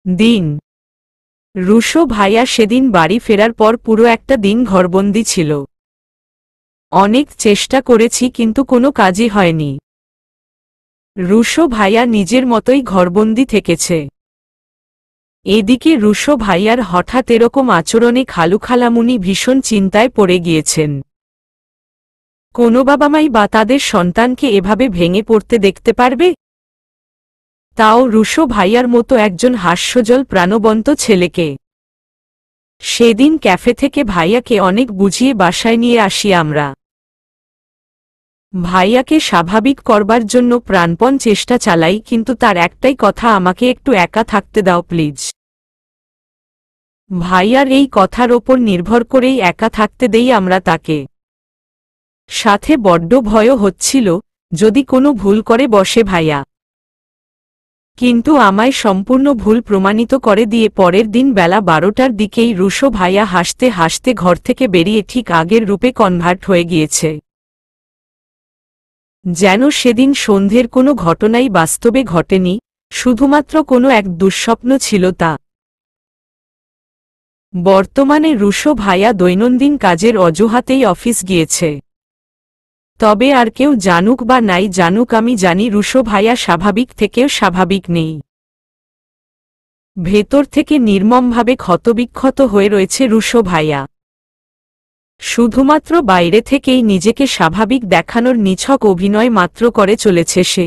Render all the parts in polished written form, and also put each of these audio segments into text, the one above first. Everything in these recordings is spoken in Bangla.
দিন। রুশো ভাইয়া সেদিন বাড়ি ফেরার পর পুরো একটা দিন ঘরবন্দি ছিল। অনেক চেষ্টা করেছি কিন্তু কোনো কাজই হয়নি। রুশো ভাইয়া নিজের মতোই ঘরবন্দি থেকেছে। এদিকে রুশো ভাইয়ার হঠাৎ এরকম আচরণে খালুখালামুনি ভীষণ চিন্তায় পড়ে গিয়েছেন। কোনো বাবা-মাই বা তাদের সন্তানকে এভাবে ভেঙে পড়তে দেখতে পারবে? তাও রুশো ভাইয়ার মতো একজন হাস্যজ্জ্বল প্রাণবন্ত ছেলেকে। সেদিন ক্যাফে থেকে ভাইয়াকে অনেক বুঝিয়ে বাসায় নিয়ে আসি আমরা। ভাইয়াকে স্বাভাবিক করবার জন্য প্রাণপণ চেষ্টা চালাই, কিন্তু তার একটাই কথা, আমাকে একটু একা থাকতে দাও প্লিজ। ভাইয়ার এই কথার ওপর নির্ভর করেই একা থাকতে দেই আমরা তাকে। সাথে বড্ড ভয়ও হচ্ছিল, যদি কোনো ভুল করে বসে ভাইয়া। কিন্তু আমায় সম্পূর্ণ ভুল প্রমাণিত করে দিয়ে পরের দিন বেলা 12টার দিকেই রুশো ভাইয়া হাসতে হাসতে ঘর থেকে বেরিয়ে ঠিক আগের রূপে কনভার্ট হয়ে গিয়েছে। যেন সেদিন সন্ধ্যের কোনো ঘটনাই বাস্তবে ঘটেনি, শুধুমাত্র কোনো এক দুঃস্বপ্ন ছিল তা। বর্তমানে রুশো ভাইয়া দৈনন্দিন কাজের অজুহাতেই অফিস গিয়েছে। তবে আর কেউ জানুক বা নাই জানুক, আমি জানি রুশো ভাইয়া স্বাভাবিক থেকেও স্বাভাবিক নেই। ভেতর থেকে নির্মমভাবে ক্ষতবিক্ষত হয়ে রয়েছে রুশো ভাইয়া। শুধুমাত্র বাইরে থেকেই নিজেকে স্বাভাবিক দেখানোর নিছক অভিনয় মাত্র করে চলেছে সে।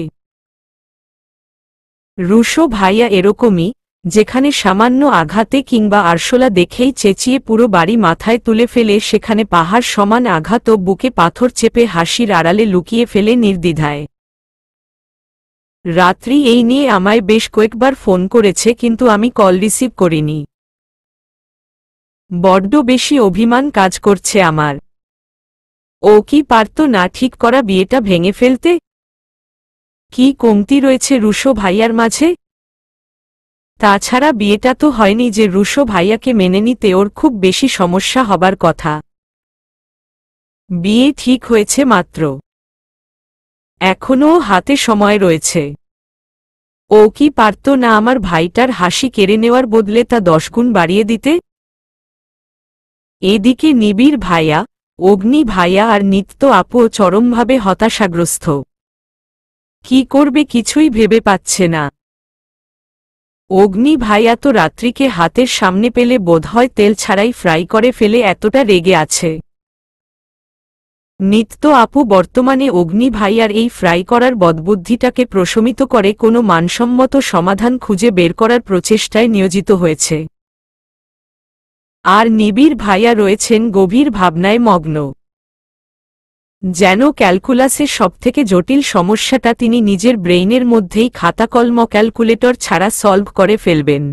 রুশো ভাইয়া এরকমই, যেখানে সামান্য আঘাতে কিংবা আরশোলা দেখেই চেঁচিয়ে পুরো বাড়ি মাথায় তুলে ফেলে, সেখানে পাহাড় সমান আঘাত ও বুকে পাথর চেপে হাসির আড়ালে লুকিয়ে ফেলে নির্দ্বিধায়। রাত্রি এই নিয়ে আমায় বেশ কয়েকবার ফোন করেছে, কিন্তু আমি কল রিসিভ করিনি। বড্ড বেশি অভিমান কাজ করছে আমার। ও কি পারত না ঠিক করা বিয়েটা ভেঙে ফেলতে? কি কমতি রয়েছে রুশো ভাইয়ার মাঝে? তাছাড়া বিয়েটা তো হয়নি যে রুশো ভাইয়াকে মেনে নিতে ওর খুব বেশি সমস্যা হবার কথা। বিয়ে ঠিক হয়েছে মাত্র। এখনও হাতে সময় রয়েছে। ও কি পারত না আমার ভাইটার হাসি কেড়ে নেওয়ার বদলে তা 10 গুণ বাড়িয়ে দিতে? এদিকে নিবিড় ভাইয়া, অগ্নি ভাইয়া আর নিত্য আপুও চরমভাবে হতাশাগ্রস্ত। কি করবে কিছুই ভেবে পাচ্ছে না। অগ্নি ভাইয়া তো রাত্রিকে হাতের সামনে পেলে বোধহয় তেল ছাড়াই ফ্রাই করে ফেলে, এতটা রেগে আছে। নিত্য আপু বর্তমানে অগ্নি ভাইয়ার এই ফ্রাই করার বদবুদ্ধিটাকে প্রশমিত করে কোনো মানসম্মত সমাধান খুঁজে বের করার প্রচেষ্টায় নিয়োজিত হয়েছে। আর নিবিড় ভাইয়া রয়েছেন গভীর ভাবনায় মগ্ন। যেন ক্যালকুলাসের সবথেকে জটিল সমস্যাটা তিনি নিজের ব্রেইনের মধ্যেই খাতাকলম ক্যালকুলেটর ছাড়া সলভ করে ফেলবেন।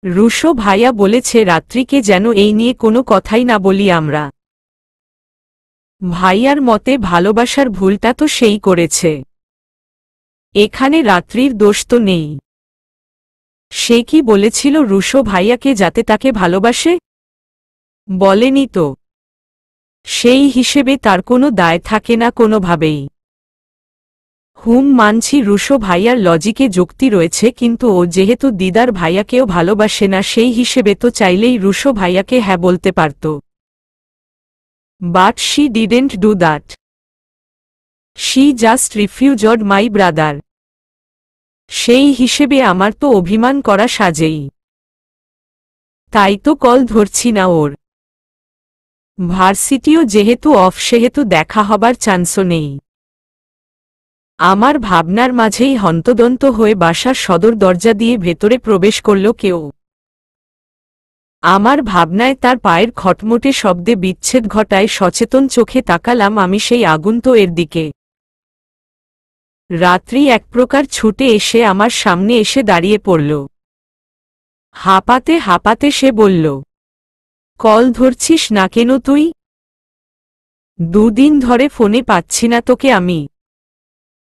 রুশো ভাইয়া বলেছে রাত্রিকে যেন এই নিয়ে কোনো কথাই না বলি আমরা। ভাইয়ার মতে ভালোবাসার ভুলটা তো সেই করেছে। এখানে রাত্রির দোষ তো নেই। সে কি বলেছিল রুশো ভাইয়াকে যাতে তাকে ভালোবাসে? বলেনি তো। সেই হিসেবে তার কোনো দায় থাকে না কোনোভাবেই। মানছি রুশো ভাইয়ার লজিকে যুক্তি রয়েছে, কিন্তু ও যেহেতু দিদার ভাইয়াকেও ভালোবাসে না, সেই হিসেবে তো চাইলেই রুশো ভাইয়াকে হ্যাঁ বলতে পারত। But she didn't do that. She just refused my brother. সেই হিসেবে আমার তো অভিমান করা সাজেই। তাই তো কল ধরছি না ওর। ভার্সিটিও যেহেতু অফ, সেহেতু দেখা হবার চান্সও নেই। আমার ভাবনার মাঝেই হন্তদন্ত হয়ে বাসার সদর দরজা দিয়ে ভেতরে প্রবেশ করল কেউ। আমার ভাবনায় তার পায়ের খটমটে শব্দে বিচ্ছেদ ঘটায় সচেতন চোখে তাকালাম আমি সেই আগন্তুক এর দিকে। রাত্রি এক প্রকার ছুটে এসে আমার সামনে এসে দাঁড়িয়ে পড়ল। হাঁপাতে হাঁপাতে সে বলল, কল ধরছিস না কেন তুই? 2 দিন ধরে ফোনে পাচ্ছি না তোকে আমি।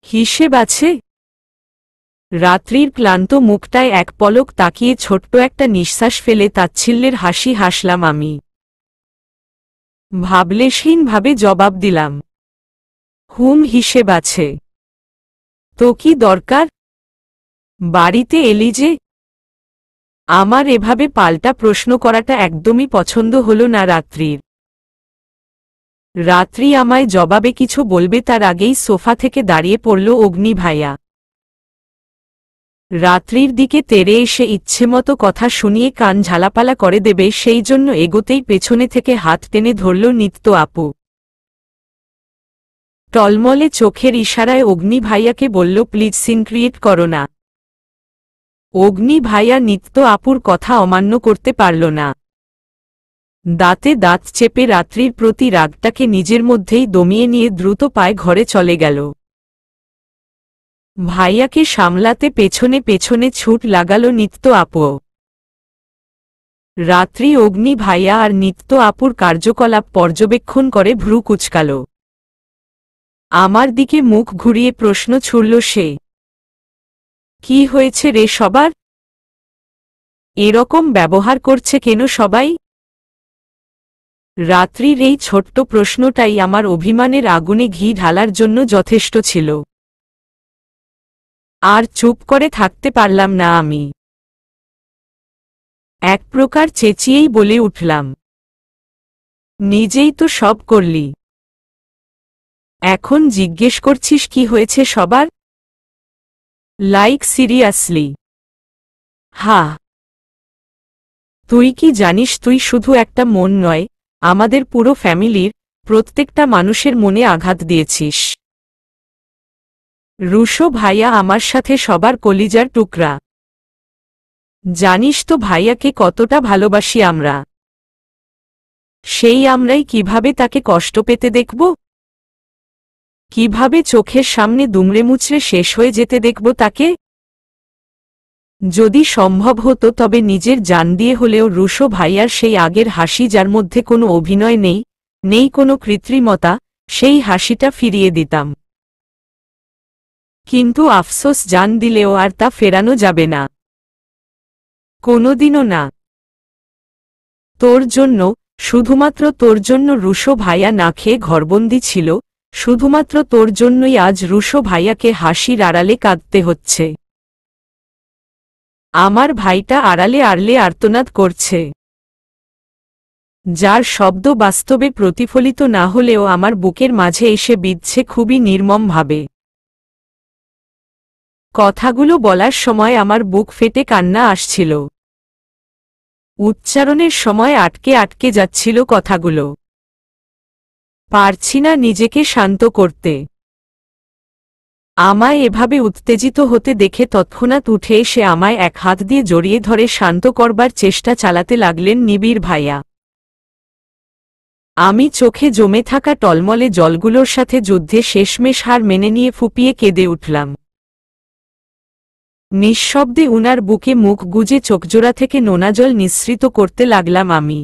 হিসেব আছে? রাত্রির ক্লান্ত মুখটায় এক পলক তাকিয়ে ছোট্ট একটা নিঃশ্বাস ফেলে তাচ্ছিল্যের হাসি হাসলাম আমি। ভাবলেশহীনভাবে জবাব দিলাম, হিসেব আছে। তো কি দরকার? বাড়িতে এলি যে? আমার এভাবে পাল্টা প্রশ্ন করাটা একদমই পছন্দ হলো না রাত্রির। রাত্রি আমায় জবাবে কিছু বলবে তার আগেই সোফা থেকে দাঁড়িয়ে পড়ল অগ্নি ভাইয়া। রাত্রির দিকে তেড়ে এসে ইচ্ছেমতো কথা শুনিয়ে কান ঝালাপালা করে দেবে সেই জন্য এগোতেই পেছনে থেকে হাত টেনে ধরল নিত্য আপু। টলমলে চোখের ইশারায় অগ্নি ভাইয়াকে বলল, প্লিজ সিন ক্রিয়েট করো না। অগ্নি ভাইয়া নিত্য আপুর কথা অমান্য করতে পারল না। দাঁতে দাঁত চেপে রাত্রির প্রতি রাগটাকে নিজের মধ্যেই দমিয়ে নিয়ে দ্রুত পায়ে ঘরে চলে গেল। ভাইয়াকে সামলাতে পেছনে পেছনে ছুট লাগালো নিত্য আপু। রাত্রি অগ্নি ভাইয়া আর নিত্য আপুর কার্যকলাপ পর্যবেক্ষণ করে ভ্রু কুঁচকাল। আমার দিকে মুখ ঘুরিয়ে প্রশ্ন ছুড়ল সে, কি হয়েছে রে সবার? এরকম ব্যবহার করছে কেন সবাই? রাত্রির এই ছোট্ট প্রশ্নটাই আমার অভিমানের আগুনে ঘি ঢালার জন্য যথেষ্ট ছিল। আর চুপ করে থাকতে পারলাম না আমি। এক প্রকার চেঁচিয়েই বলে উঠলাম, নিজেই তো সব করলি, এখন জিজ্ঞেস করছিস কি হয়েছে সবার? Like seriously? হা, তুই কি জানিস তুই শুধু একটা মন নয়, আমাদের পুরো ফ্যামিলির প্রত্যেকটা মানুষের মনে আঘাত দিয়েছিস। রুশো ভাইয়া আমার সাথে সবার কলিজার টুকরা। জানিস তো ভাইয়াকে কতটা ভালোবাসি আমরা। সেই আমরাই কিভাবে তাকে কষ্ট পেতে দেখব? কিভাবে চোখের সামনে দুমড়ে মুচড়ে শেষ হয়ে যেতে দেখব তাকে? যদি সম্ভব হতো তবে নিজের জান দিয়ে হলেও রুশো ভাইয়ার সেই আগের হাসি, যার মধ্যে কোনো অভিনয় নেই, নেই কোনো কৃত্রিমতা, সেই হাসিটা ফিরিয়ে দিতাম। কিন্তু আফসোস, জান দিলেও আর তা ফেরানো যাবে না, কোনোদিনও না। তোর জন্য, শুধুমাত্র তোর জন্য রুশো ভাইয়া না খেয়ে ঘরবন্দি ছিল, শুধুমাত্র তোর জন্যই আজ রুশো ভাইয়াকে হাসির আড়ালে কাঁদতে হচ্ছে। আমার ভাইটা আড়ালে আড়লে আর্তনাদ করছে, যার শব্দ বাস্তবে প্রতিফলিত না হলেও আমার বুকের মাঝে এসে বিঁধছে খুবই নির্মমভাবে। কথাগুলো বলার সময় আমার বুক ফেটে কান্না আসছিল। উচ্চারণের সময় আটকে আটকে যাচ্ছিল কথাগুলো। পারছি না নিজেকে শান্ত করতে। আমায় এভাবে উত্তেজিত হতে দেখে তৎক্ষণাৎ উঠে এসে আমায় এক হাত দিয়ে জড়িয়ে ধরে শান্ত করবার চেষ্টা চালাতে লাগলেন নিবিড় ভাইয়া। আমি চোখে জমে থাকা টলমলে জলগুলোর সাথে যুদ্ধে শেষমেশ হার মেনে নিয়ে ফুপিয়ে কেঁদে উঠলাম। নিঃশব্দে উনার বুকে মুখ গুজে চোখজোড়া থেকে নোনা জল নিঃসৃত করতে লাগলাম আমি।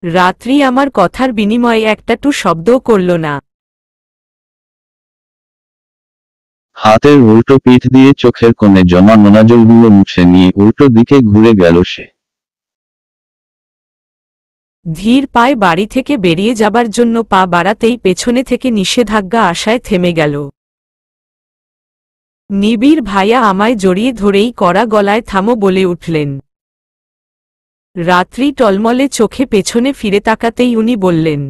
রাত্রি আমার কথার বিনিময়ে একটাটু শব্দও করল না। হাতের উল্টো পিঠ দিয়ে চোখের কোণে জমা নোনাজলগুলো মুছে নিয়ে উল্টো দিকে ঘুরে গেল সে। ধীর পায়ে বাড়ি থেকে বেরিয়ে যাবার জন্য পা বাড়াতেই পেছনে থেকে নিষেধাজ্ঞা আশায় থেমে গেল। নিবিড় ভাইয়া আমায় জড়িয়ে ধরেই কড়া গলায় থামো বলে উঠলেন। রাত্রি টলমলে চোখে পেছনে ফিরে তাকাতেই উনি বললেন,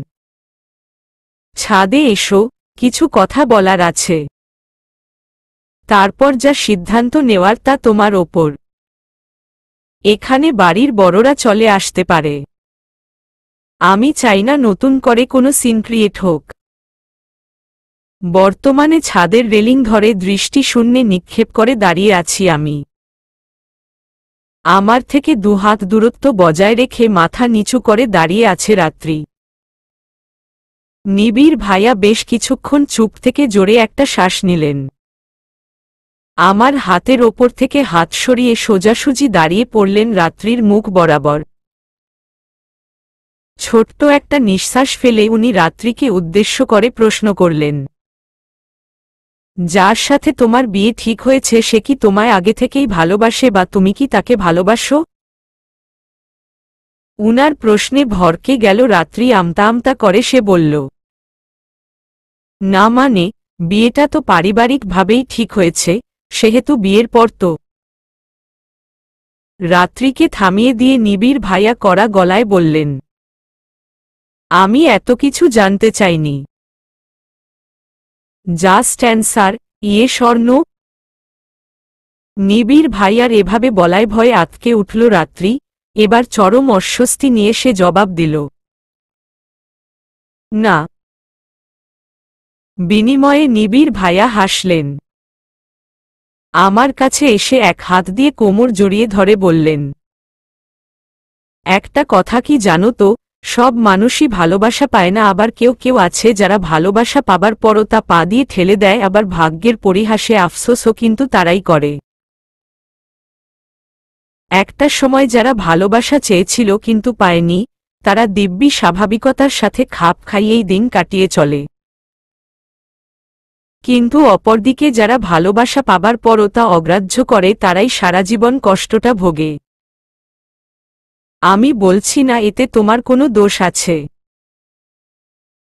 ছাদে এসো, কিছু কথা বলার আছে। তারপর যা সিদ্ধান্ত নেওয়ার তা তোমার ওপর। এখানে বাড়ির বড়রা চলে আসতে পারে। আমি চাই না নতুন করে কোনো সিন ক্রিয়েট হোক। বর্তমানে ছাদের রেলিং ধরে দৃষ্টি শূন্যে নিক্ষেপ করে দাঁড়িয়ে আছি আমি। আমার থেকে দুহাত দূরত্ব বজায় রেখে মাথা নিচু করে দাঁড়িয়ে আছে রাত্রি। নিবিড় ভাইয়া বেশ কিছুক্ষণ চুপ থেকে জোরে একটা শ্বাস নিলেন। আমার হাতের ওপর থেকে হাত সরিয়ে সোজাসুজি দাঁড়িয়ে পড়লেন রাত্রির মুখ বরাবর। ছোট্ট একটা নিঃশ্বাস ফেলে উনি রাত্রিকে উদ্দেশ্য করে প্রশ্ন করলেন, যার সাথে তোমার বিয়ে ঠিক হয়েছে সে কি তোমায় আগে থেকেই ভালোবাসে বা তুমি কি তাকে ভালোবাসো? উনার প্রশ্নে ভরকে গেল রাত্রি। আমতা আমতা করে সে বলল, না মানে, বিয়েটা তো পারিবারিকভাবেই ঠিক হয়েছে, সেহেতু বিয়ের পর তো রাত্রিকে থামিয়ে দিয়ে নিবিড় ভাইয়া কড়া গলায় বললেন, আমি এত কিছু জানতে চাইনি। Just answer, yes or no. Nibir ভাইয়ার এভাবে বলায় ভয়ে আঁতকে উঠল রাত্রি। এবার চরম অস্বস্তি নিয়ে সে জবাব দিল, না। বিনিময়ে নিবিড় ভাইয়া হাসলেন। আমার কাছে এসে এক হাত দিয়ে কোমর জড়িয়ে ধরে বললেন, একটা কথা কি জানো তো, সব মানুষই ভালোবাসা পায় না, আবার কেউ কেউ আছে যারা ভালোবাসা পাবার পরও তা পা দিয়ে ঠেলে দেয়, আবার ভাগ্যের পরিহাসে আফসোসও কিন্তু তারাই করে। একটা সময় যারা ভালোবাসা চেয়েছিল কিন্তু পায়নি, তারা দিব্যি স্বাভাবিকতার সাথে খাপ খাইয়েই দিন কাটিয়ে চলে। কিন্তু অপরদিকে যারা ভালোবাসা পাবার পরও তা অগ্রাহ্য করে, তারাই সারাজীবন কষ্টটা ভোগে। আমি বলছি না এতে তোমার কোনো দোষ আছে,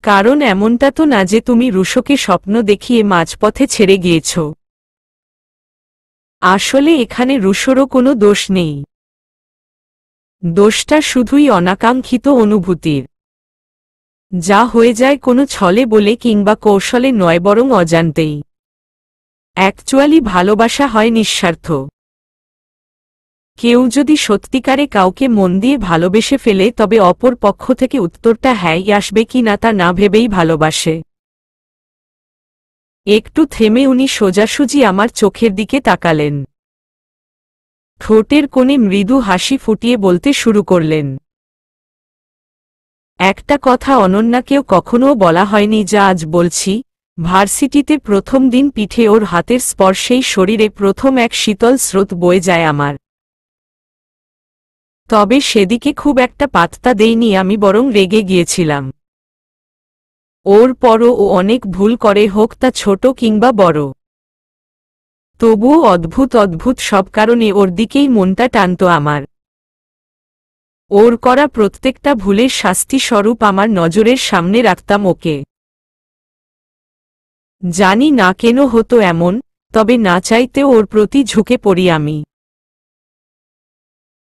কারণ এমনটা তো না যে তুমি রুশোকে স্বপ্ন দেখিয়ে মাঝপথে ছেড়ে গিয়েছ। আসলে এখানে রুশোরও কোনো দোষ নেই। দোষটা শুধুই অনাকাঙ্ক্ষিত অনুভূতির, যা হয়ে যায় কোনো ছলে বলে কিংবা কৌশলে নয়, বরং অজান্তেই। অ্যাকচুয়ালি ভালোবাসা হয় নিঃস্বার্থ। কেউ যদি সত্যিকারে কাউকে মন দিয়ে ভালোবেসে ফেলে, তবে অপর পক্ষ থেকে উত্তরটা হ্যাঁই আসবে কি না তা না ভেবেই ভালোবাসে। একটু থেমে উনি সোজাসুজি আমার চোখের দিকে তাকালেন। ঠোঁটের কোণে মৃদু হাসি ফুটিয়ে বলতে শুরু করলেন, একটা কথা অনন্যাকেও কখনও বলা হয়নি যা আজ বলছি। ভার্সিটিতে প্রথম দিন পিঠে ওর হাতের স্পর্শেই শরীরে প্রথম এক শীতল স্রোত বয়ে যায় আমার। তবে সেদিকে খুব একটা পাত্তা দেইনি আমি, বরং রেগে গিয়েছিলাম। ওর পরও ও অনেক ভুল করে, হোক তা ছোট কিংবা বড়। তবুও অদ্ভুত অদ্ভুত সব কারণে ওর দিকেই মনটা টানত আমার। ওর করা প্রত্যেকটা ভুলের শাস্তি স্বরূপ আমার নজরের সামনে রাখতাম ওকে। জানি না কেন হতো এমন, তবে না চাইতেও ওর প্রতি ঝুঁকে পড়ি আমি।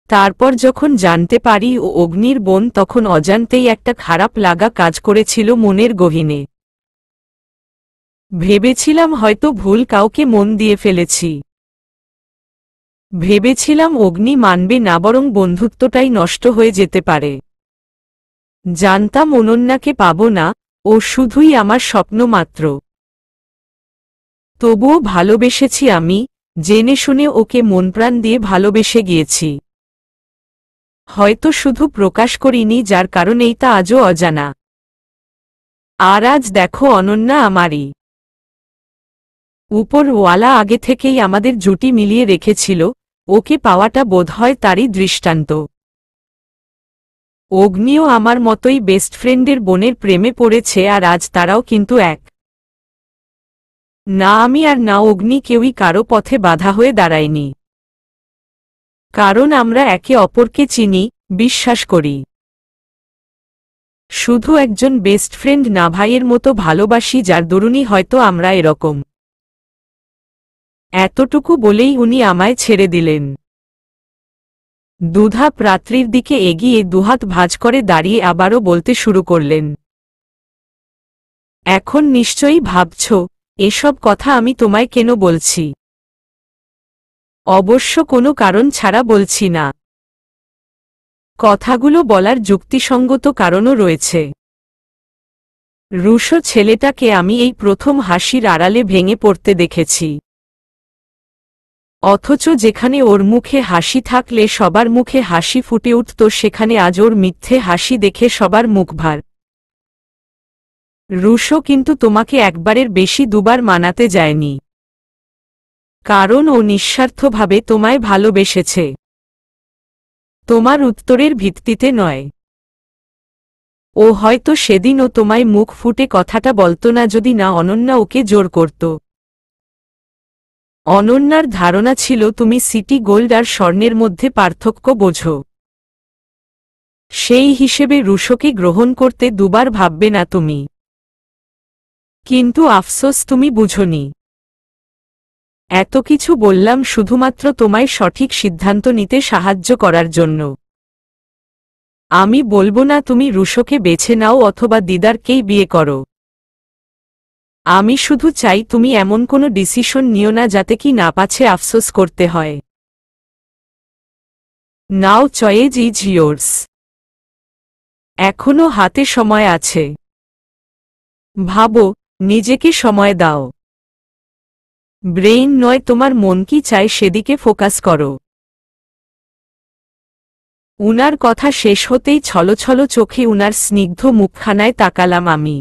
তারপর যখন জানতে পারি ও অগ্নির বোন, তখন অজান্তেই একটা খারাপ লাগা কাজ করেছিল মনের গহীনে। ভেবেছিলাম হয়তো ভুল কাউকে মন দিয়ে ফেলেছি। ভেবেছিলাম অগ্নি মানবে না, বরং বন্ধুত্বটাই নষ্ট হয়ে যেতে পারে। জানতাম অনন্যাকে পাব না, ও শুধুই আমার স্বপ্ন মাত্র। তবুও ভালোবেসেছি আমি, জেনে শুনে ওকে মনপ্রাণ দিয়ে ভালোবেসে গিয়েছি। হয়তো শুধু প্রকাশ করিনি, যার কারণেই তা আজও অজানা। আর আজ দেখো অনন্যা আমারই। উপরওয়ালা আগে থেকেই আমাদের জুটি মিলিয়ে রেখেছিল, ওকে পাওয়াটা বোধহয় তারই দৃষ্টান্ত। অগ্নিও আমার মতোই বেস্ট ফ্রেন্ডের বোনের প্রেমে পড়েছে, আর আজ তারাও কিন্তু এক। না আমি আর না অগ্নি কেউই কারো পথে বাধা হয়ে দাঁড়ায়নি। কারণ আমরা একে অপরকে চিনি, বিশ্বাস করি। শুধু একজন বেস্ট ফ্রেন্ড না, ভাইয়ের মতো ভালোবাসি, যার দরুনই হয়তো আমরা এরকম। এতটুকু বলেই উনি আমায় ছেড়ে দিলেন। দুধাপ রাত্রির দিকে এগিয়ে দুহাত ভাঁজ করে দাঁড়িয়ে আবারও বলতে শুরু করলেন, এখন নিশ্চয়ই ভাবছ এসব কথা আমি তোমায় কেন বলছি। অবশ্য কোনো কারণ ছাড়া বলছি না। কথাগুলো বলার যুক্তিসঙ্গত কারণও রয়েছে। রুশো ছেলেটাকে আমি এই প্রথম হাসির আড়ালে ভেঙে পড়তে দেখেছি। অথচ যেখানে ওর মুখে হাসি থাকলে সবার মুখে হাসি ফুটে উঠত, সেখানে আজ ওর মিথ্যে হাসি দেখে সবার মুখ ভার। রুশো কিন্তু তোমাকে একবারের বেশি দুবার মানাতে যায়নি, কারণ ও নিঃস্বার্থভাবে তোমায় ভালোবেসেছে। তোমার উত্তরের ভিত্তিতে নয়। ও হয়তো সেদিনও তোমায় মুখ ফুটে কথাটা বলতো না, যদি না অনন্যা ওকে জোর করত। অনন্যার ধারণা ছিল তুমি সিটি গোল্ড আর স্বর্ণের মধ্যে পার্থক্য বোঝো। সেই হিসেবে রুশোকে গ্রহণ করতে দুবার ভাববে না তুমি। কিন্তু আফসোস তুমি বুঝোনি। এত কিছু বললাম শুধুমাত্র তোমায় সঠিক সিদ্ধান্ত নিতে সাহায্য করার জন্য। আমি বলবো না তুমি রুশোকে বেছে নাও অথবা দিদারকেই বিয়ে করো। আমি শুধু চাই তুমি এমন কোনো ডিসিশন নিও না যাতে কি না পাছে আফসোস করতে হয়। নাও চয়েজ ইজ ইয়োর্স। এখনো হাতে সময় আছে। ভাবো, নিজেকে সময় দাও। ব্রেইন নয়, তোমার মন কি চায় সেদিকে ফোকাস করো। উনার কথা শেষ হতেই ছলছল চোখে উনার স্নিগ্ধ মুখখানায় তাকালাম আমি।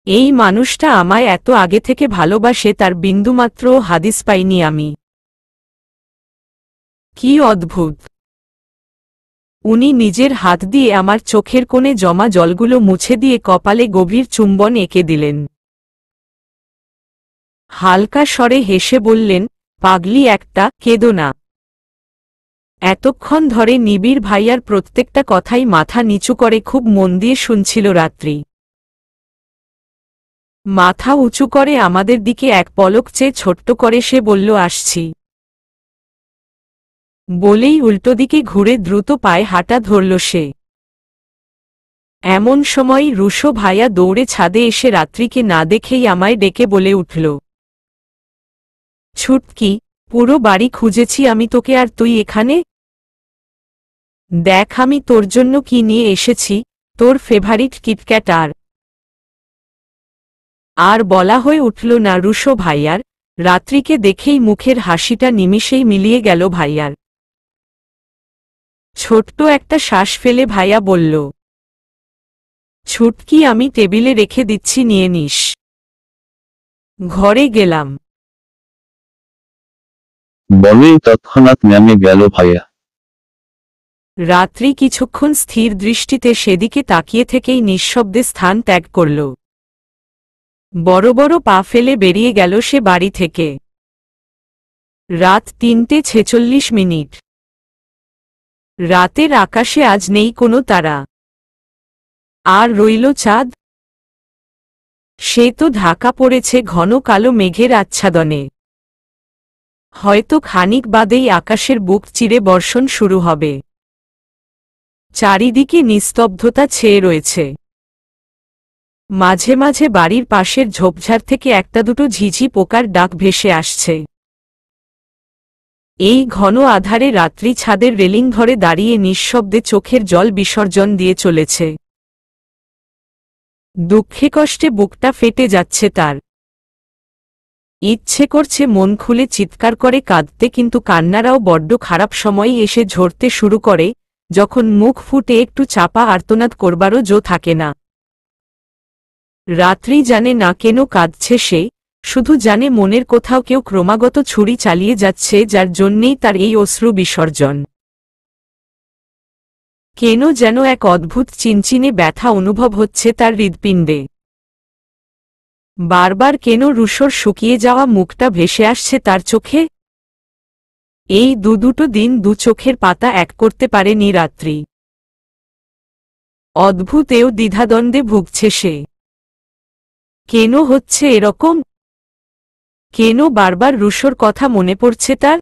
এই মানুষটা আমায় এত আগে থেকে ভালোবাসে তার বিন্দুমাত্রও হাদিস পাইনি আমি। কি অদ্ভুত! উনি নিজের হাত দিয়ে আমার চোখের কোণে জমা জলগুলো মুছে দিয়ে কপালে গভীর চুম্বন এঁকে দিলেন। হালকা স্বরে হেসে বললেন, পাগলি একটা, কেঁদো না। এতক্ষণ ধরে নিবিড় ভাইয়ার প্রত্যেকটা কথাই মাথা নিচু করে খুব মন দিয়ে শুনছিল রাত্রি। মাথা উঁচু করে আমাদের দিকে এক পলক চেয়ে ছোট্ট করে সে বলল, আসছি। বলেই উল্টো দিকে ঘুরে দ্রুত পায়ে হাঁটা ধরল সে। এমন সময়ই রুশো ভাইয়া দৌড়ে ছাদে এসে রাত্রিকে না দেখেই আমায় ডেকে বলে উঠল, ছুটকি, পুরো বাড়ি খুঁজেছি আমি তোকে, আর তুই এখানে? দেখ আমি তোর জন্য কি নিয়ে এসেছি, তোর ফেভারিট কিটক্যাট। আর বলা হয়ে উঠল না রুশো ভাইয়ার। রাত্রিকে দেখেই মুখের হাসিটা নিমিষেই মিলিয়ে গেল ভাইয়ার। ছোট্ট একটা শ্বাস ফেলে ভাইয়া বলল, ছুটকি আমি টেবিলে রেখে দিচ্ছি, নিয়ে নিস। ঘরে গেলাম। বলেই তৎক্ষণাৎ নেমে গেল ভাইয়া। রাত্রি কিছুক্ষণ স্থির দৃষ্টিতে সেদিকে তাকিয়ে থেকেই নিঃশব্দে স্থান ত্যাগ করল। বড় বড় পা ফেলে বেরিয়ে গেল সে বাড়ি থেকে। রাত ৩:৪৬। রাতের আকাশে আজ নেই কোনো তারা। আর রইল চাঁদ। সে তো ঢাকা পড়েছে ঘন কালো মেঘের আচ্ছাদনে। হয়তো খানিক বাদেই আকাশের বুক চিরে বর্ষণ শুরু হবে। চারিদিকে নিস্তব্ধতা ছেয়ে রয়েছে। মাঝে মাঝে বাড়ির পাশের ঝোপঝাড় থেকে একটা দুটো ঝিঝি পোকার ডাক ভেসে আসছে। এই ঘন আধারে রাত্রি ছাদের রেলিং ধরে দাঁড়িয়ে নিঃশব্দে চোখের জল বিসর্জন দিয়ে চলেছে। দুঃখে কষ্টে বুকটা ফেটে যাচ্ছে তার। ইচ্ছে করছে মন খুলে চিৎকার করে কাঁদতে, কিন্তু কান্নারাও বড্ড খারাপ সময়ই এসে ঝরতে শুরু করে, যখন মুখ ফুটে একটু চাপা আর্তনাদ করবারও জো থাকে না। রাত্রি জানে না কেন কাঁদছে সে, শুধু জানে মনের কোথাও কেউ ক্রমাগত ছুরি চালিয়ে যাচ্ছে, যার জন্যেই তার এই অশ্রু বিসর্জন। কেন যেন এক অদ্ভুত চিনচিনে ব্যথা অনুভব হচ্ছে তার হৃৎপিণ্ডে। বারবার কেন রুশোর শুকিয়ে যাওয়া মুখটা ভেসে আসছে তার চোখে। এই দুটো দিন দু চোখের পাতা এক করতে পারেনি রাত্রি। অদ্ভুত এও দ্বিধাদ্বন্দ্বে ভুগছে সে। কেন হচ্ছে এরকম? কেন বারবার রুশোর কথা মনে পড়ছে তার?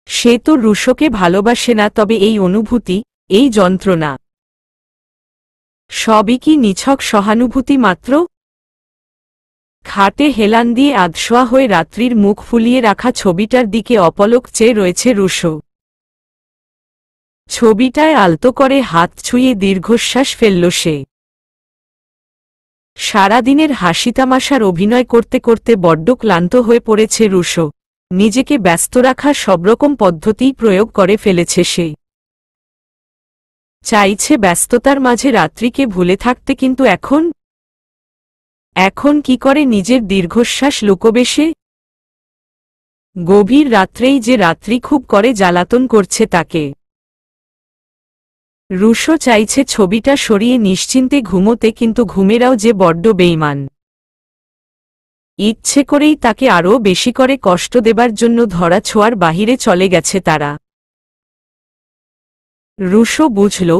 সে তো রুশোকে ভালোবাসে না, তবে এই অনুভূতি, এই যন্ত্রণা, সবই কি নিছক সহানুভূতি মাত্র? খাটে হেলান দিয়ে আধশোয়া হয়ে রাত্রির মুখ ফুলিয়ে রাখা ছবিটার দিকে অপলক চেয়ে রয়েছে রুশো। ছবিটায় আলতো করে হাত ছুঁয়ে দীর্ঘশ্বাস ফেলল সে। সারাদিনের হাসিতামাশার অভিনয় করতে করতে বড্ড ক্লান্ত হয়ে পড়েছে রুশো। নিজেকে ব্যস্ত রাখার সবরকম পদ্ধতিই প্রয়োগ করে ফেলেছে সে। চাইছে ব্যস্ততার মাঝে রাত্রিকে ভুলে থাকতে, কিন্তু এখন কি করে নিজের দীর্ঘশ্বাস লুকোবে সে? গভীর রাত্রেই যে রাত্রি খুব করে জ্বালাতন করছে তাকে। রুশো চাইছে ছবিটা সরিয়ে নিশ্চিন্তে ঘুমোতে, কিন্তু ঘুমেরাও যে বড্ড বেইমান। ইচ্ছে করেই তাকে আরও বেশি করে কষ্ট দেবার জন্য ধরা ছোঁয়ার বাহিরে চলে গেছে তারা। রুশো বুঝল,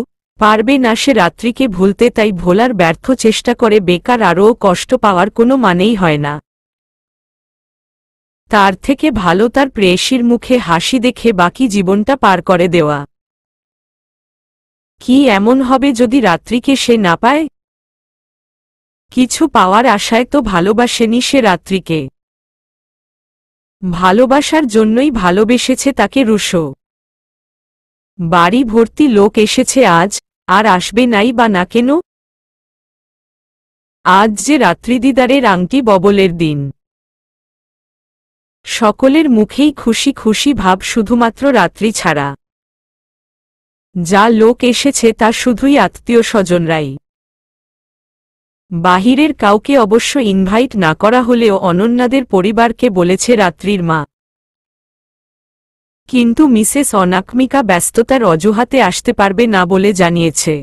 পারবে না সে রাত্রিকে ভুলতে, তাই ভোলার ব্যর্থ চেষ্টা করে বেকার আরও কষ্ট পাওয়ার কোনো মানেই হয় না। তার থেকে ভালো তার প্রেয়সীর মুখে হাসি দেখে বাকি জীবনটা পার করে দেওয়া। কি এমন হবে যদি রাত্রিকে সে না পায়? কিছু পাওয়ার আশায় তো ভালোবাসেনি সে রাত্রিকে। ভালোবাসার জন্যই ভালোবেসেছে তাকে রুশো। বাড়ি ভর্তি লোক এসেছে আজ, আর আসবে নাই বা না কেন? আজ যে রাত্রিদিদারের আংটি ববলের দিন। সকলের মুখেই খুশি খুশি ভাব, শুধুমাত্র রাত্রি ছাড়া। যা লোক এসেছে তা শুধুই আত্মীয় স্বজনরাই। বাহিরের কাউকে অবশ্য ইনভাইট না করা হলেও অনন্যাদের পরিবারকে বলেছে রাত্রির মা। কিন্তু মিসেস অনামিকা ব্যস্ততার অজুহাতে আসতে পারবে না বলে জানিয়েছে।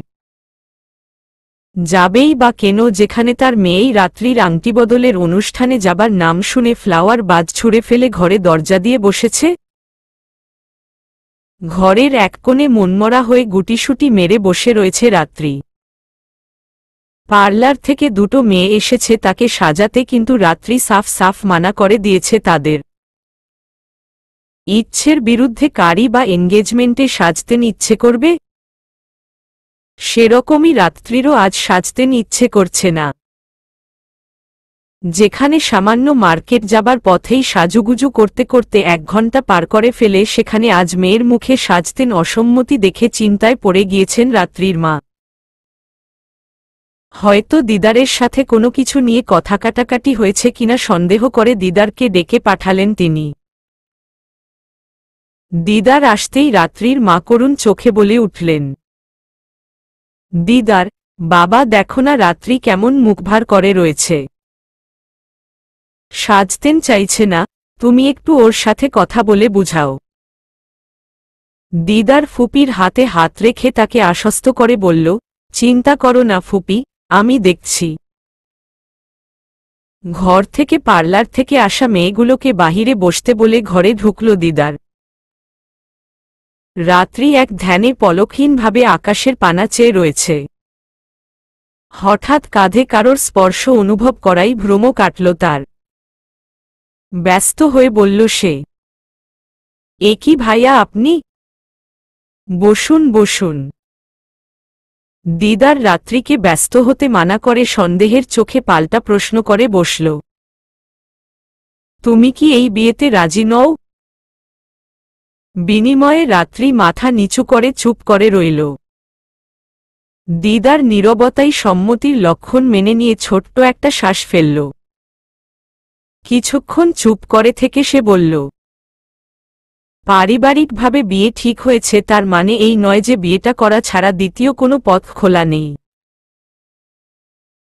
যাবেই বা কেন, যেখানে তার মেয়েই রাত্রির আংটি বদলের অনুষ্ঠানে যাবার নাম শুনে ফ্লাওয়ার বাজ ছুঁড়ে ফেলে ঘরে দরজা দিয়ে বসেছে। ঘরের এক কোণে মনমরা হয়ে গুটিসুটি মেরে বসে রয়েছে রাত্রি। পার্লার থেকে দুটো মেয়ে এসেছে তাকে সাজাতে, কিন্তু রাত্রি সাফ সাফ মানা করে দিয়েছে তাদের। ইচ্ছের বিরুদ্ধে কারি বা এনগেজমেন্টে সাজতেন ইচ্ছে করবে? সেরকমই রাত্রিরও আজ সাজতেন ইচ্ছে করছে না। যেখানে সামান্য মার্কেট যাবার পথেই সাজুগুজু করতে করতে 1 ঘন্টা পার করে ফেলে, সেখানে আজ মেয়ের মুখে সাজতেন অসম্মতি দেখে চিন্তায় পড়ে গিয়েছেন রাত্রির মা। হয়তো দিদারের সাথে কোনো কিছু নিয়ে কথা কাটাকাটি হয়েছে কিনা সন্দেহ করে দিদারকে ডেকে পাঠালেন তিনি। দিদার আসতেই রাত্রির মা করুণ চোখে বলে উঠলেন, দিদার, বাবা দেখো না রাত্রি কেমন মুখভার করে রয়েছে। সাজতেন চাইছে না, তুমি একটু ওর সাথে কথা বলে বুঝাও। দিদার ফুপির হাতে হাত রেখে তাকে আশ্বস্ত করে বলল, চিন্তা করো না ফুপি, আমি দেখছি। ঘর থেকে পার্লার থেকে আসা মেয়েগুলোকে বাহিরে বসতে বলে ঘরে ঢুকল দিদার। রাত্রি এক ধ্যানে পলকহীনভাবে আকাশের পানা চেয়ে রয়েছে। হঠাৎ কাঁধে কারোর স্পর্শ অনুভব করাই ভ্রম কাটল তার। ব্যস্ত হয়ে বলল সে, এ কি ভাইয়া আপনি? বসুন বসুন। দিদার রাত্রিকে ব্যস্ত হতে মানা করে সন্দেহের চোখে পাল্টা প্রশ্ন করে বসল, তুমি কি এই বিয়েতে রাজি নও? বিনিময়ে রাত্রি মাথা নিচু করে চুপ করে রইল। দিদার নীরবতাই সম্মতির লক্ষণ মেনে নিয়ে ছোট্ট একটা শ্বাস ফেলল। কিছুক্ষণ চুপ করে থেকে সে বলল, পারিবারিকভাবে বিয়ে ঠিক হয়েছে, তার মানে এই নয় যে বিয়েটা করা ছাড়া দ্বিতীয় কোনো পথ খোলা নেই।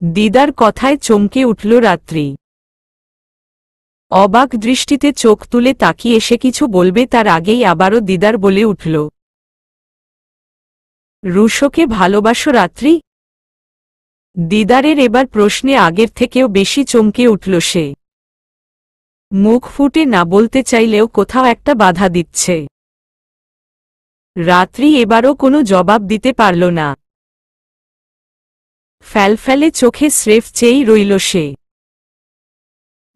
দিদার কথায় চমকে উঠল রাত্রি। অবাক দৃষ্টিতে চোখ তুলে তাকিয়ে এসে কিছু বলবে তার আগেই আবারও দিদার বলে উঠল, রুশোকে ভালোবাসো রাত্রি? দিদারের এবার প্রশ্নে আগের থেকেও বেশি চমকে উঠল সে। মুখ ফুটে না বলতে চাইলেও কোথাও একটা বাধা দিচ্ছে। রাত্রি এবারও কোনো জবাব দিতে পারল না। ফ্যালফ্যালে চোখে স্রেফ চেয়েই রইল সে।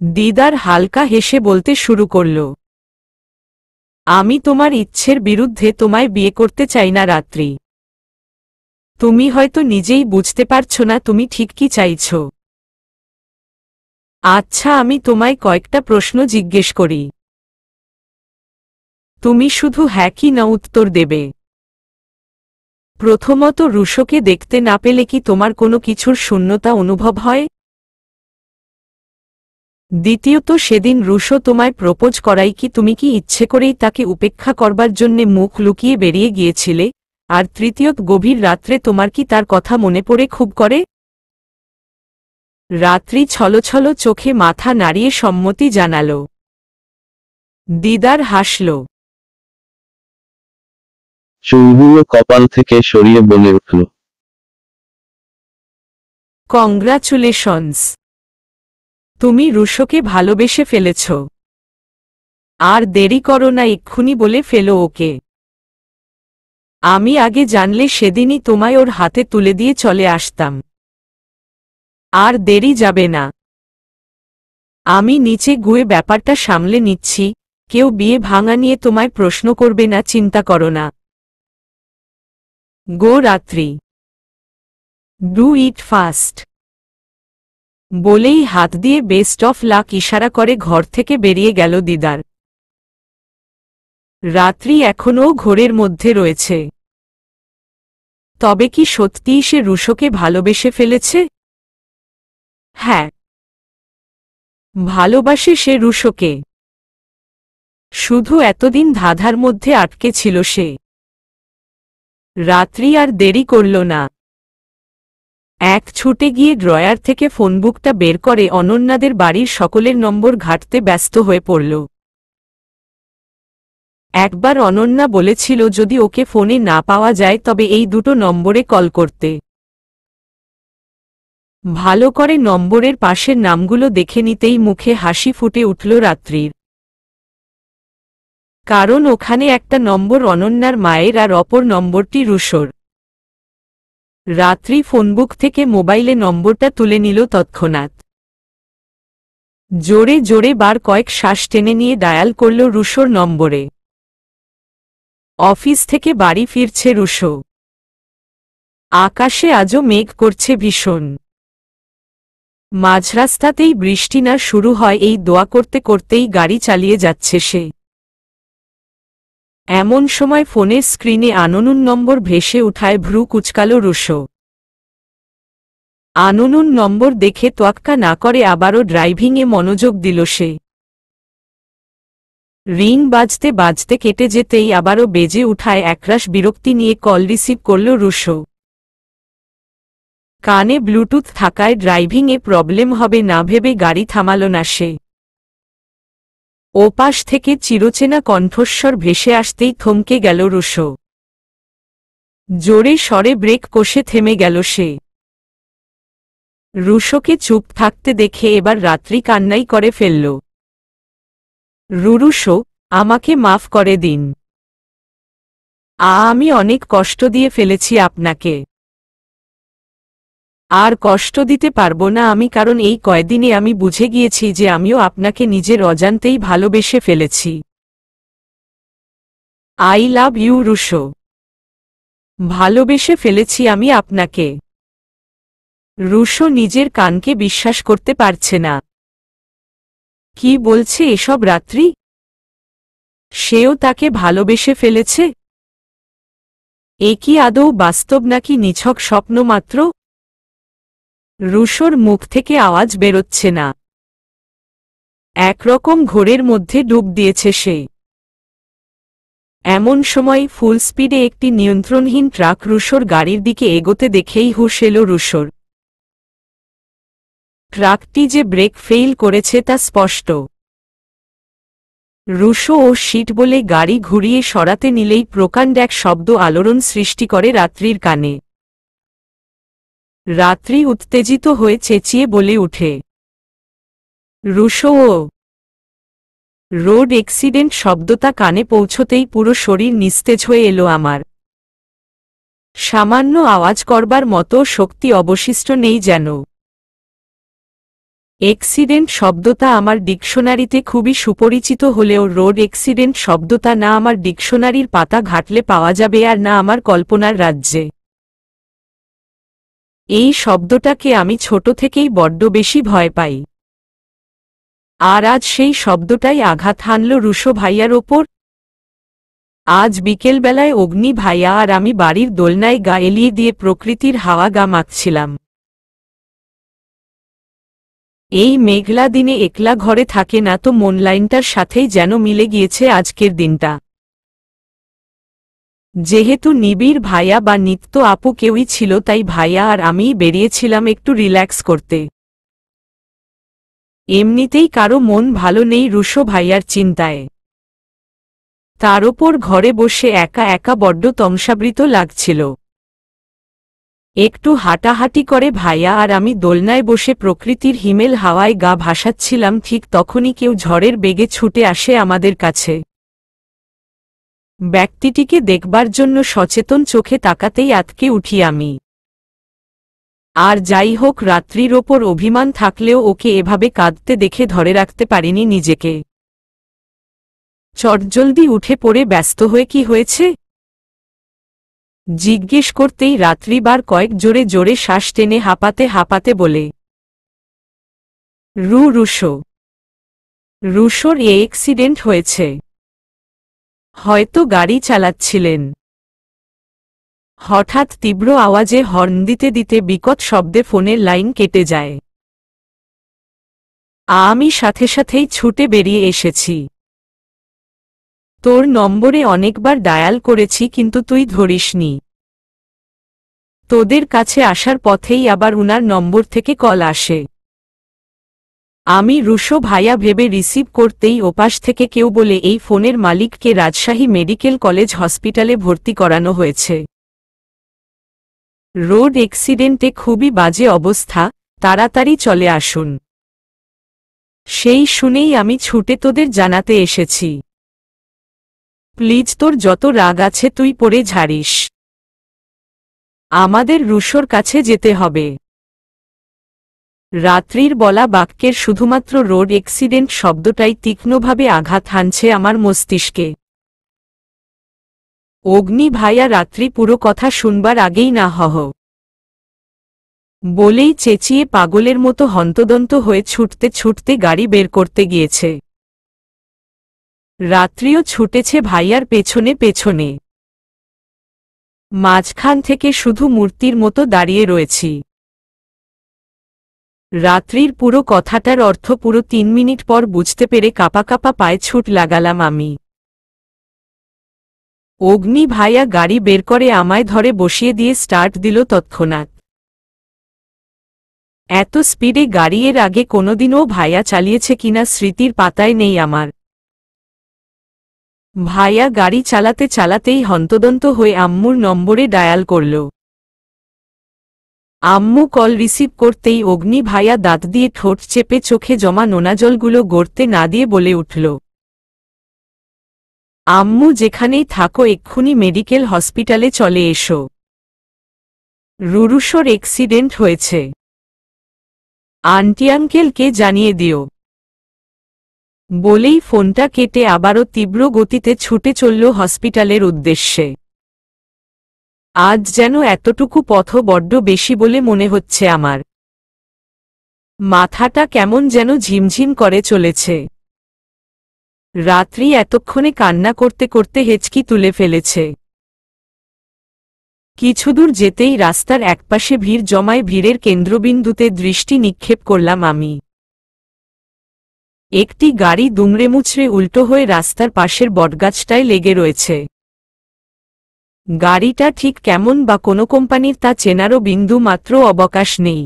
দিদার হালকা হেসে বলতে শুরু করল, আমি তোমার ইচ্ছের বিরুদ্ধে তোমায় বিয়ে করতে চাই না রাত্রি। তুমি হয়তো নিজেই বুঝতে পারছো না তুমি ঠিক কি চাইছ। আচ্ছা, আমি তোমায় কয়েকটা প্রশ্ন জিজ্ঞেস করি, তুমি শুধু হ্যাঁ কি না উত্তর দেবে। প্রথমত, রুশোকে দেখতে না পেলে কি তোমার কোনো কিছুর শূন্যতা অনুভব হয়? দ্বিতীয়ত, সেদিন রুশো তোমায় প্রপোজ করাই কি তুমি কি ইচ্ছে করেই তাকে উপেক্ষা করবার জন্যে মুখ লুকিয়ে বেরিয়ে গিয়েছিলে? আর তৃতীয়ত, গভীর রাত্রে তোমার কি তার কথা মনে পড়ে খুব করে? রাত্রি ছলছল চোখে মাথা নাড়িয়ে সম্মতি জানাল। দিদার হাসল। চুলগুলো কপাল থেকে সরিয়ে বলে উঠল, কংগ্রাচুলেশনস, তুমি রুশোকে ভালোবেসে ফেলেছ। আর দেরি করো না, এক্ষুনি বলে ফেলো ওকে। আমি আগে জানলে সেদিনই তোমায় ওর হাতে তুলে দিয়ে চলে আসতাম। আর দেরি যাবে না। আমি নিচে গুয়ে ব্যাপারটা সামলে নিচ্ছি, কেউ বিয়ে ভাঙা নিয়ে তোমায় প্রশ্ন করবে না, চিন্তা করো না। গো রাত্রি, ডু ইট ফাস্ট। বলেই হাত দিয়ে বেস্ট অফ লাক ইশারা করে ঘর থেকে বেরিয়ে গেল দিদার। রাত্রি এখনও ঘোরের মধ্যে রয়েছে। তবে কি সত্যিই সে রুশোকে ভালোবেসে ফেলেছে? হ্যাঁ, ভালোবাসে সে রুশোকে। শুধু এতদিন ধাঁধার মধ্যে আটকে ছিল সে। রাত্রি আর দেরি করল না। এক ছুটে গিয়ে ড্রয়ার থেকে ফোনবুকটা বের করে অনন্যাদের বাড়ির সকলের নম্বর ঘাঁটতে ব্যস্ত হয়ে পড়ল। একবার অনন্যা বলেছিল যদি ওকে ফোনে না পাওয়া যায় তবে এই দুটো নম্বরে কল করতে। ভালো করে নম্বরের পাশের নামগুলো দেখে নিতেই মুখে হাসি ফুটে উঠল রাত্রির। কারণ ওখানে একটা নম্বর অনন্যার মায়ের আর অপর নম্বরটি রুশোর। রাত্রি ফোনবুক থেকে মোবাইলে নম্বরটা তুলে নিল তৎক্ষণাৎ। জোরে জোরে বার কয়েক শ্বাস টেনে নিয়ে ডায়াল করল রুশোর নম্বরে। অফিস থেকে বাড়ি ফিরছে রুশো। আকাশে আজও মেঘ করছে ভীষণ। মাঝরাস্তাতেই বৃষ্টি না শুরু হয় এই দোয়া করতে করতেই গাড়ি চালিয়ে যাচ্ছে সে। এমন সময় ফোনের স্ক্রিনে আননোন নম্বর ভেসে উঠায় ভ্রু কুচকাল রুশো। আননোন নম্বর দেখে তোয়াক্কা না করে আবারও ড্রাইভিংয়ে মনোযোগ দিল সে। রিং বাজতে বাজতে কেটে যেতেই আবারও বেজে উঠায় একরাশ বিরক্তি নিয়ে কল রিসিভ করল রুশো। কানে ব্লুটুথ থাকায় ড্রাইভিংয়ে প্রবলেম হবে না ভেবে গাড়ি থামাল না সে। ওপাশ থেকে চিরচেনা কণ্ঠস্বর ভেসে আসতেই থমকে গেল রুশো। জোরে স্বরে ব্রেক কষে থেমে গেল সে। রুশোকে চুপ থাকতে দেখে এবার রাত্রি কান্নাই করে ফেলল। রুশো, আমাকে মাফ করে দিন। আমি অনেক কষ্ট দিয়ে ফেলেছি আপনাকে। আর কষ্ট দিতে পারবো না আমি, কারণ এই কয়দিনে আমি বুঝে গিয়েছি যে আমিও আপনাকে নিজের অজান্তেই ভালোবেসে ফেলেছি। I love you Rusho. ভালোবেসে ফেলেছি আমি আপনাকে। রুশো নিজের কানকে বিশ্বাস করতে পারছে না। কি বলছে এসব রাত্রি? সেও তাকে ভালোবেসে ফেলেছে? এ কি আদৌ বাস্তব নাকি নিছক স্বপ্ন মাত্র? রুশোর মুখ থেকে আওয়াজ বেরোচ্ছে না। একরকম ঘোরের মধ্যে ডুব দিয়েছে সে। এমন সময় ফুল স্পিডে একটি নিয়ন্ত্রণহীন ট্রাক রুশোর গাড়ির দিকে এগোতে দেখেই হুঁশ এল রুশোর। ট্রাকটি যে ব্রেক ফেইল করেছে তা স্পষ্ট। রুশো ও শিট বলে গাড়ি ঘুরিয়ে সরাতে নিলেই প্রকাণ্ড এক শব্দ আলোড়ন সৃষ্টি করে রাত্রির কানে। রাত্রি উত্তেজিত হয়ে চেঁচিয়ে বলে উঠে, রুশো! রোড অ্যাক্সিডেন্ট শব্দটা কানে পৌঁছতেই পুরো শরীর নিস্তেজ হয়ে এলো আমার। সামান্য আওয়াজ করবার মতো শক্তি অবশিষ্ট নেই যেন। অ্যাক্সিডেন্ট শব্দটা আমার ডিকশনারিতে খুবই সুপরিচিত হলেও রোড অ্যাক্সিডেন্ট শব্দটা না আমার ডিকশনারির পাতা ঘাটলে পাওয়া যাবে আর না আমার কল্পনার রাজ্যে। এই শব্দটাকে আমি ছোট থেকেই বড্ড বেশি ভয় পাই। আর আজ সেই শব্দটাই আঘাত হানল রুশো ভাইয়ার ওপর। আজ বিকেলবেলায় অগ্নি ভাইয়া আর আমি বাড়ির দোলনায় গা এলিয়ে দিয়ে প্রকৃতির হাওয়া গা মাখছিলাম। এই মেঘলা দিনে একলা ঘরে থাকে না তো মন লাইনটার সাথেই যেন মিলে গিয়েছে আজকের দিনটা। যেহেতু নিবিড় ভাইয়া বা নিত্য আপু কেউই ছিল তাই ভাইয়া আর আমিই বেরিয়েছিলাম একটু রিল্যাক্স করতে। এমনিতেই কারো মন ভালো নেই রুশো ভাইয়ার চিন্তায়। তার ওপর ঘরে বসে একা একা বড্ড তমসাবৃত লাগছিল। একটু হাঁটাহাঁটি করে ভাইয়া আর আমি দোলনায় বসে প্রকৃতির হিমেল হাওয়ায় গা ভাসাচ্ছিলাম, ঠিক তখনই কেউ ঝড়ের বেগে ছুটে আসে আমাদের কাছে। ব্যক্তিটিকে দেখবার জন্য সচেতন চোখে তাকাতেই আঁতকে উঠি আমি। আর যাই হোক, রাত্রির ওপর অভিমান থাকলেও ওকে এভাবে কাঁদতে দেখে ধরে রাখতে পারিনি নিজেকে। চটজলদি উঠে পড়ে ব্যস্ত হয়ে কি হয়েছে জিজ্ঞেস করতেই রাত্রিবার কয়েক জোরে জোরে শ্বাস টেনে হাঁপাতে হাঁপাতে বলে, রুশোর অ্যাক্সিডেন্ট হয়েছে। হয়তো গাড়ি চালাচ্ছিলেন। হঠাৎ তীব্র আওয়াজে হর্ন দিতে দিতে বিকট শব্দে ফোনের লাইন কেটে যায়। আমি সাথে সাথেই ছুটে বেরিয়ে এসেছি। তোর নম্বরে অনেকবার ডায়াল করেছি কিন্তু তুই ধরিসনি। তোদের কাছে আসার পথেই আবার উনার নম্বর থেকে কল আসে। আমি রুশো ভাইয়া ভেবে রিসিভ করতেই ওপাশ থেকে কেউ বলে এই ফোনের মালিককে রাজশাহী মেডিকেল কলেজ হসপিটালে ভর্তি করানো হয়েছে। রোড অ্যাক্সিডেন্টে খুবই বাজে অবস্থা, তাড়াতাড়ি চলে আসুন। সেই শুনেই আমি ছুটে তোদের জানাতে এসেছি। প্লিজ, তোর যত রাগ আছে তুই পড়ে ঝাড়িস। আমাদের রুশোর কাছে যেতে হবে। রাত্রির বলা বাক্যের শুধুমাত্র রোড অ্যাক্সিডেন্ট শব্দটাই তীক্ষ্ণভাবে আঘাত হানছে আমার মস্তিষ্কে। অগ্নি ভাইয়া রাত্রি পুরো কথা শুনবার আগেই না হহ বলেই চেঁচিয়ে পাগলের মতো হন্তদন্ত হয়ে ছুটতে ছুটতে গাড়ি বের করতে গিয়েছে। রাত্রিও ছুটেছে ভাইয়ার পেছনে পেছনে। মাঝখান থেকে শুধু মূর্তির মতো দাঁড়িয়ে রয়েছি। রাত্রির পুরো কথাটার অর্থ পুরো 3 মিনিট পর বুঝতে পেরে কাঁপা কাঁপা পায়ে ছুট লাগালাম আমি। অগ্নি ভাইয়া গাড়ি বের করে আমায় ধরে বসিয়ে দিয়ে স্টার্ট দিল তৎক্ষণাৎ। এত স্পিডে গাড়ি এর আগে কোনোদিনও ভাইয়া চালিয়েছে কিনা স্মৃতির পাতায় নেই আমার। ভাইয়া গাড়ি চালাতে চালাতেই হন্তদন্ত হয়ে আম্মুর নম্বরে ডায়াল করল। আম্মু কল রিসিভ করতেই অগ্নি ভাইয়া দাঁত দিয়ে ঠোঁট চেপে চোখে জমা নোনাজলগুলো গড়তে না দিয়ে বলে উঠল, আম্মু যেখানেই থাকো এক্ষুনি মেডিকেল হসপিটালে চলে এসো। রুরুশোর অ্যাক্সিডেন্ট হয়েছে। আন্টি আঙ্কেলকে জানিয়ে দিও। বলেই ফোনটা কেটে আবারও তীব্র গতিতে ছুটে চলল হসপিটালের উদ্দেশ্যে। আজ যেন এতটুকু পথ বড্ড বেশি বলে মনে হচ্ছে আমার। মাথাটা কেমন যেন ঝিমঝিম করে চলেছে। রাত্রি এতক্ষণে কান্না করতে করতে হেঁচকি তুলে ফেলেছে। কিছুদূর যেতেই রাস্তার একপাশে ভিড় জমায় ভিড়ের কেন্দ্রবিন্দুতে দৃষ্টি নিক্ষেপ করলাম আমি। একটি গাড়ি দুমড়ে মুচড়ে উল্টো হয়ে রাস্তার পাশের বটগাছটায় লেগে রয়েছে। গাড়িটা ঠিক কেমন বা কোনো কোম্পানির তা চেনারও বিন্দু মাত্র অবকাশ নেই।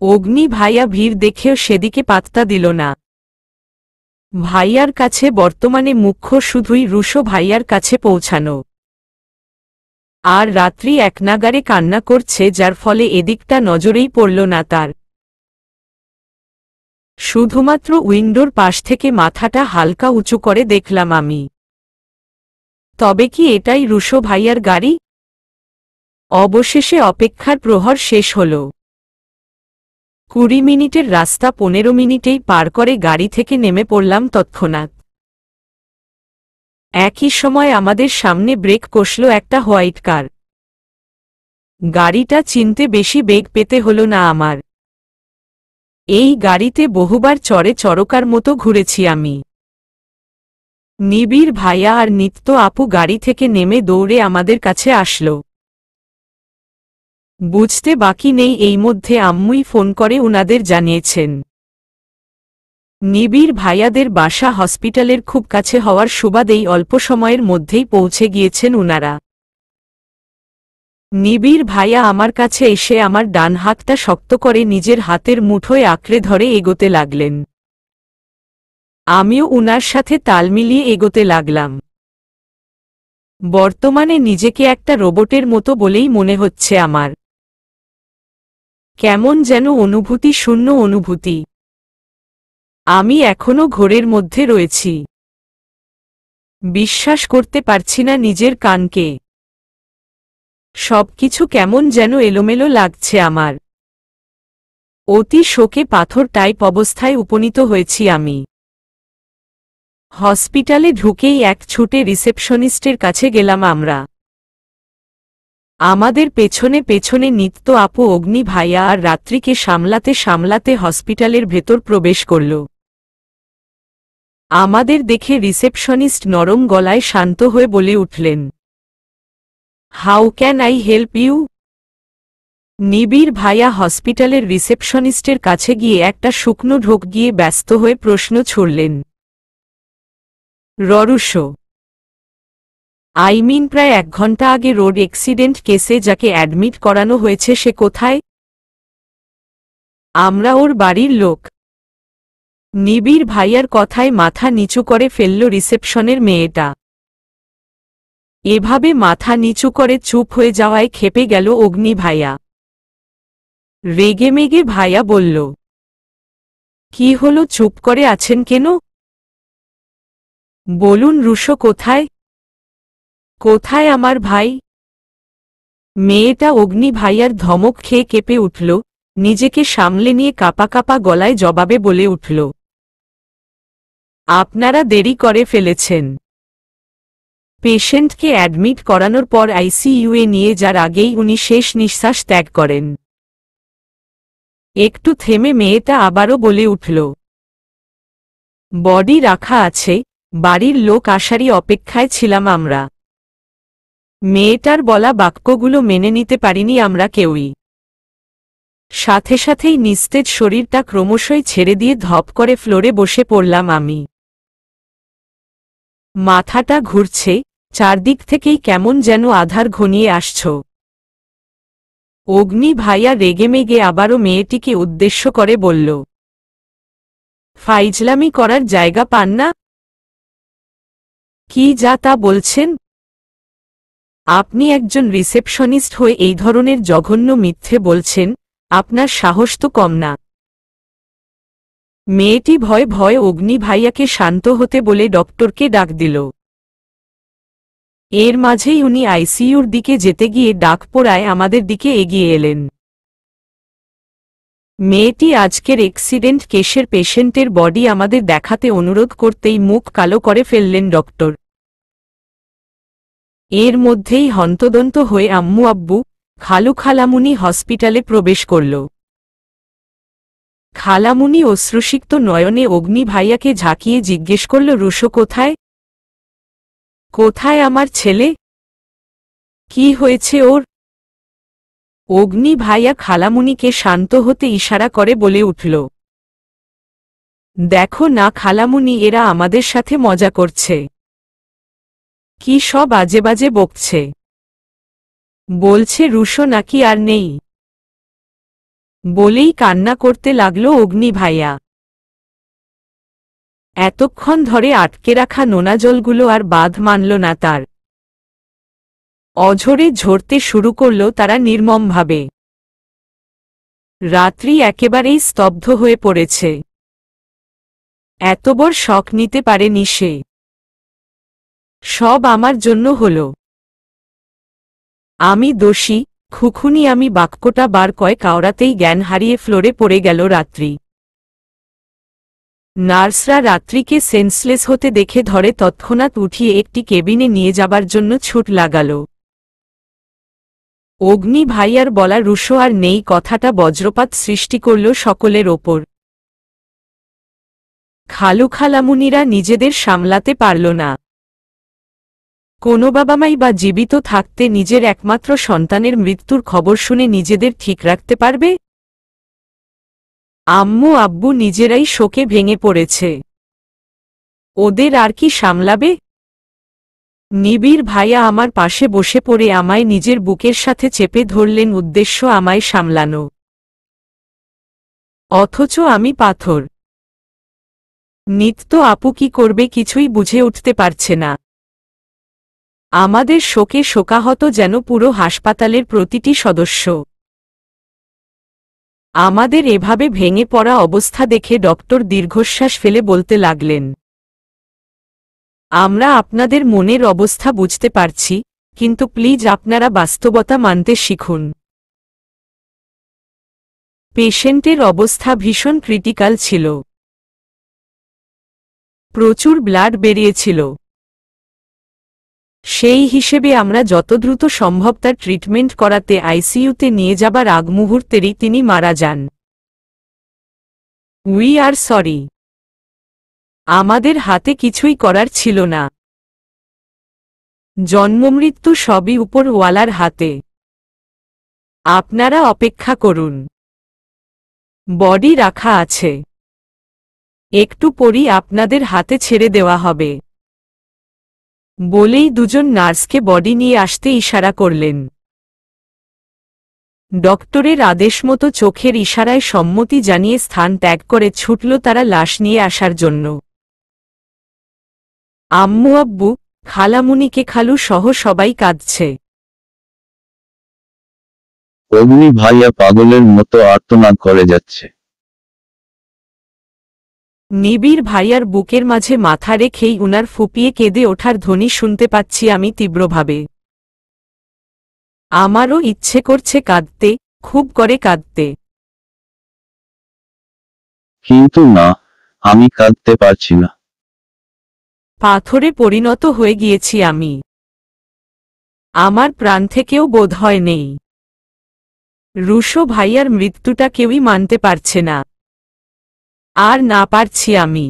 অগ্নি ভাইয়া ভিড় দেখেও সেদিকে পাত্তা দিল না। ভাইয়ার কাছে বর্তমানে মুখ্য শুধুই রুশো ভাইয়ার কাছে পৌঁছানো। আর রাত্রি একনাগাড়ে কান্না করছে, যার ফলে এদিকটা নজরেই পড়ল না তার। শুধুমাত্র উইন্ডোর পাশ থেকে মাথাটা হালকা উঁচু করে দেখলাম আমি। তবে কি এটাই রুশো ভাইয়ার গাড়ি? অবশেষে অপেক্ষার প্রহর শেষ হল। 20 মিনিটের রাস্তা 15 মিনিটেই পার করে গাড়ি থেকে নেমে পড়লাম তৎক্ষণাৎ। একই সময় আমাদের সামনে ব্রেক কষল একটা হোয়াইট কার। গাড়িটা চিনতে বেশি বেগ পেতে হল না আমার। এই গাড়িতে বহুবার চড়ে চরকার মতো ঘুরেছি আমি। নিবিড় ভাইয়া আর নিত্য আপু গাড়ি থেকে নেমে দৌড়ে আমাদের কাছে আসলো। বুঝতে বাকি নেই এই মধ্যে আম্মুই ফোন করে উনাদের জানিয়েছেন। নিবিড় ভাইয়াদের বাসা হসপিটালের খুব কাছে হওয়ার সুবাদেই অল্প সময়ের মধ্যেই পৌঁছে গিয়েছেন উনারা। নিবিড় ভাইয়া আমার কাছে এসে আমার ডান হাতটা শক্ত করে নিজের হাতের মুঠোয় আঁকড়ে ধরে এগোতে লাগলেন। আমিও উনার সাথে তাল মিলিয়ে এগোতে লাগলাম। বর্তমানে নিজেকে একটা রোবটের মতো বলেই মনে হচ্ছে আমার। কেমন যেন অনুভূতি শূন্য অনুভূতি। আমি এখনো ঘোরের মধ্যে রয়েছি। বিশ্বাস করতে পারছি না নিজের কানকে। সবকিছু কেমন যেন এলোমেলো লাগছে আমার। অতি শোকে পাথর টাইপ অবস্থায় উপনীত হয়েছি আমি। হসপিটালে ঢুকেই এক ছুটে রিসেপশনিস্টের কাছে গেলাম আমরা। আমাদের পেছনে পেছনে নিত্য আপু, অগ্নি ভাইয়া আর রাত্রিকে সামলাতে সামলাতে হসপিটালের ভেতর প্রবেশ করল। আমাদের দেখে রিসেপশনিস্ট নরম গলায় শান্ত হয়ে বলে উঠলেন, how can I help you? Nibir ভাইয়া হসপিটালের রিসেপশনিস্টের কাছে গিয়ে একটা শুকনো ঢোক গিয়ে ব্যস্ত হয়ে প্রশ্ন ছুড়লেন, ররুশো, প্রায় 1 ঘন্টা আগে রোড অ্যাক্সিডেন্ট কেসে যাকে অ্যাডমিট করানো হয়েছে সে কোথায়? আমরা ওর বাড়ির লোক। নিবিড় ভাইয়ার কথায় মাথা নিচু করে ফেলল রিসেপশনের মেয়েটা। এভাবে মাথা নিচু করে চুপ হয়ে যাওয়ায় ক্ষেপে গেল অগ্নি ভাইয়া। রেগেমেগে ভাইয়া বলল, কি হলো, চুপ করে আছেন কেন? বলুন রুশো কোথায়? কোথায় আমার ভাই? মেয়েটা অগ্নি ভাইয়ার ধমক খেয়ে কেঁপে উঠল, নিজেকে সামলে নিয়ে কাঁপা কাঁপা গলায় জবাবে বলে উঠল, আপনারা দেরি করে ফেলেছেন। পেশেন্টকে অ্যাডমিট করানোর পর আইসিইউয়ে নিয়ে যার আগেই উনি শেষ নিঃশ্বাস ত্যাগ করেন। একটু থেমে মেয়েটা আবারও বলে উঠল, বডি রাখা আছে, বাড়ির লোক আসারই অপেক্ষায় ছিলাম আমরা। মেয়েটার বলা বাক্যগুলো মেনে নিতে পারিনি আমরা কেউই। সাথে সাথেই নিস্তেজ শরীরটা ক্রমশই ছেড়ে দিয়ে ধপ করে ফ্লোরে বসে পড়লাম আমি। মাথাটা ঘুরছে, চারদিক থেকেই কেমন যেন আধার ঘনিয়ে আসছ। অগ্নি ভাইয়া রেগেমেগে আবারও মেয়েটিকে উদ্দেশ্য করে বলল, ফাইজলামি করার জায়গা পান না? কি যা তা বলছেন? আপনি একজন রিসেপশনিস্ট হয়ে এই ধরনের জঘন্য মিথ্যে বলছেন, আপনার সাহস তো কম না। মেয়েটি ভয়ে ভয়ে অগ্নি ভাইয়াকে শান্ত হতে বলে ডক্টরকে ডাক দিল। এর মাঝেই উনি আইসিইউর দিকে যেতে গিয়ে ডাক পড়ায় আমাদের দিকে এগিয়ে এলেন। মেয়েটি আজকের অ্যাক্সিডেন্ট কেসের পেশেন্টের বডি আমাদের দেখাতে অনুরোধ করতেই মুখ কালো করে ফেললেন ডক্টর। এর মধ্যেই হন্তদন্ত হয়ে আম্মু আব্বু, খালু খালামুনি হসপিটালে প্রবেশ করল। খালামুনি অশ্রুসিক্ত নয়নে অগ্নি ভাইয়াকে ঝাঁকিয়ে জিজ্ঞেস করল, রুশো কোথায়? কোথায় আমার ছেলে? কি হয়েছে ওর? অগ্নি ভাইয়া খালামুনিকে শান্ত হতে ইশারা করে বলে উঠল, দেখো না খালামুনি, এরা আমাদের সাথে মজা করছে। কি সব আজে বাজে বকছে। বলছে রুশো নাকি আর নেই। বলেই কান্না করতে লাগল অগ্নি ভাইয়া। এতক্ষণ ধরে আটকে রাখা নোনা জলগুলো আর বাঁধ মানল না তার। অঝরে ঝরতে শুরু করল তারা নির্মমভাবে। রাত্রি একেবারেই স্তব্ধ হয়ে পড়েছে। এত বড় শক নিতে পারেনি সে। সব আমার জন্য হল। আমি দোষী, খুখুনি, আমি বাক্যটা বার কয়েক আওড়াতেই জ্ঞান হারিয়ে ফ্লোরে পড়ে গেল রাত্রি। নার্সরা রাত্রিকে সেন্সলেস হতে দেখে ধরে তৎক্ষণাৎ উঠিয়ে একটি কেবিনে নিয়ে যাবার জন্য ছুট লাগাল। অগ্নি ভাইয়ার বলা রুশো আর নেই কথাটা বজ্রপাত সৃষ্টি করল সকলের ওপর। খালু খালামুনিরা নিজেদের সামলাতে পারল না। কোনো বাবামাই বা জীবিত থাকতে নিজের একমাত্র সন্তানের মৃত্যুর খবর শুনে নিজেদের ঠিক রাখতে পারবে? আম্মু আব্বু নিজেরাই শোকে ভেঙে পড়েছে। ওদের আর কি সামলাবে? নিবিড় ভাইয়া আমার পাশে বসে পড়ে আমায় নিজের বুকের সাথে চেপে ধরলেন, উদ্দেশ্য আমায় সামলানো। অথচ আমি পাথর। নিত্য আপু কি করবে কিছুই বুঝে উঠতে পারছে না। আমাদের শোকে শোকাহত যেন পুরো হাসপাতালের প্রতিটি সদস্য। আমাদের এভাবে ভেঙে পড়া অবস্থা দেখে ডক্টর দীর্ঘশ্বাস ফেলে বলতে লাগলেন, আমরা আপনাদের মনের অবস্থা বুঝতে পারছি, কিন্তু প্লিজ আপনারা বাস্তবতা মানতে শিখুন। পেশেন্টের অবস্থা ভীষণ ক্রিটিক্যাল ছিল। প্রচুর ব্লাড বেরিয়েছিল। সেই হিসেবে আমরা যত দ্রুত সম্ভব তার ট্রিটমেন্ট করাতে আইসিইউতে নিয়ে যাবার আগ মুহূর্তেরই তিনি মারা যান। We are sorry. আমাদের হাতে কিছুই করার ছিল না। জন্মমৃত্যু সবই উপরওয়ালার হাতে। আপনারা অপেক্ষা করুন। বডি রাখা আছে, একটু পরই আপনাদের হাতে ছেড়ে দেওয়া হবে, বলেই দুজন নার্সকে বডি নিয়ে আসতে ইশারা করলেন। ডক্টরের আদেশ মতো চোখের ইশারায় সম্মতি জানিয়ে স্থান ত্যাগ করে ছুটল তারা লাশ নিয়ে আসার জন্য। আম্মু আব্বু, খালামুনিকে খালু সহ সবাই কাঁদছে। অগ্নি ভাইয়া পাগলের মতো আর্তনাদ করে যাচ্ছে। নিবিড় ভাইয়ার বুকের মাঝে মাথা রেখেই উনার ফুপিয়ে কেঁদে ওঠার ধ্বনি শুনতে পাচ্ছি আমি তীব্রভাবে। আমারও ইচ্ছে করছে কাঁদতে, খুব করে কাঁদতে। কিন্তু না, আমি কাঁদতে পারছি না। পাথরে পরিণত হয়ে গিয়েছি আমি। আমার প্রাণ থেকেও বোধ হয় নেই। রুশো ভাইয়ার মৃত্যুটা কেউই মানতে পারছে না। আর না পারছি আমি।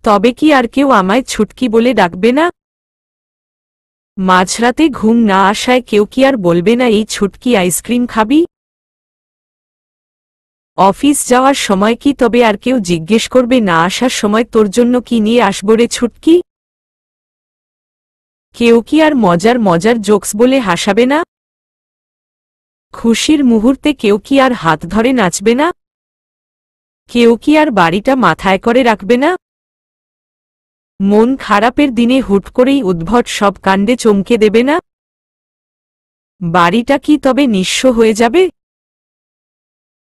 তবে কি আর কেউ আমায় ছুটকি বলে ডাকবে না? মাঝরাতে ঘুম না আসায় কেউ কি আর বলবে না এই ছুটকি আইসক্রিম খাবি? অফিস যাওয়ার সময় কি তবে আর কেউ জিজ্ঞেস করবে না আসার সময় তোর জন্য কি নিয়ে আসব রে ছুটকি? কেউ কি আর মজার মজার জোকস বলে হাসাবে না? খুশির মুহূর্তে কেউ কি আর হাত ধরে নাচবে না? কেউ কি আর বাড়িটা মাথায় করে রাখবে না? মন খারাপের দিনে হুট করেই উদ্ভট সব কাণ্ডে চমকে দেবে না? বাড়িটা কি তবে নিঃস্ব হয়ে যাবে?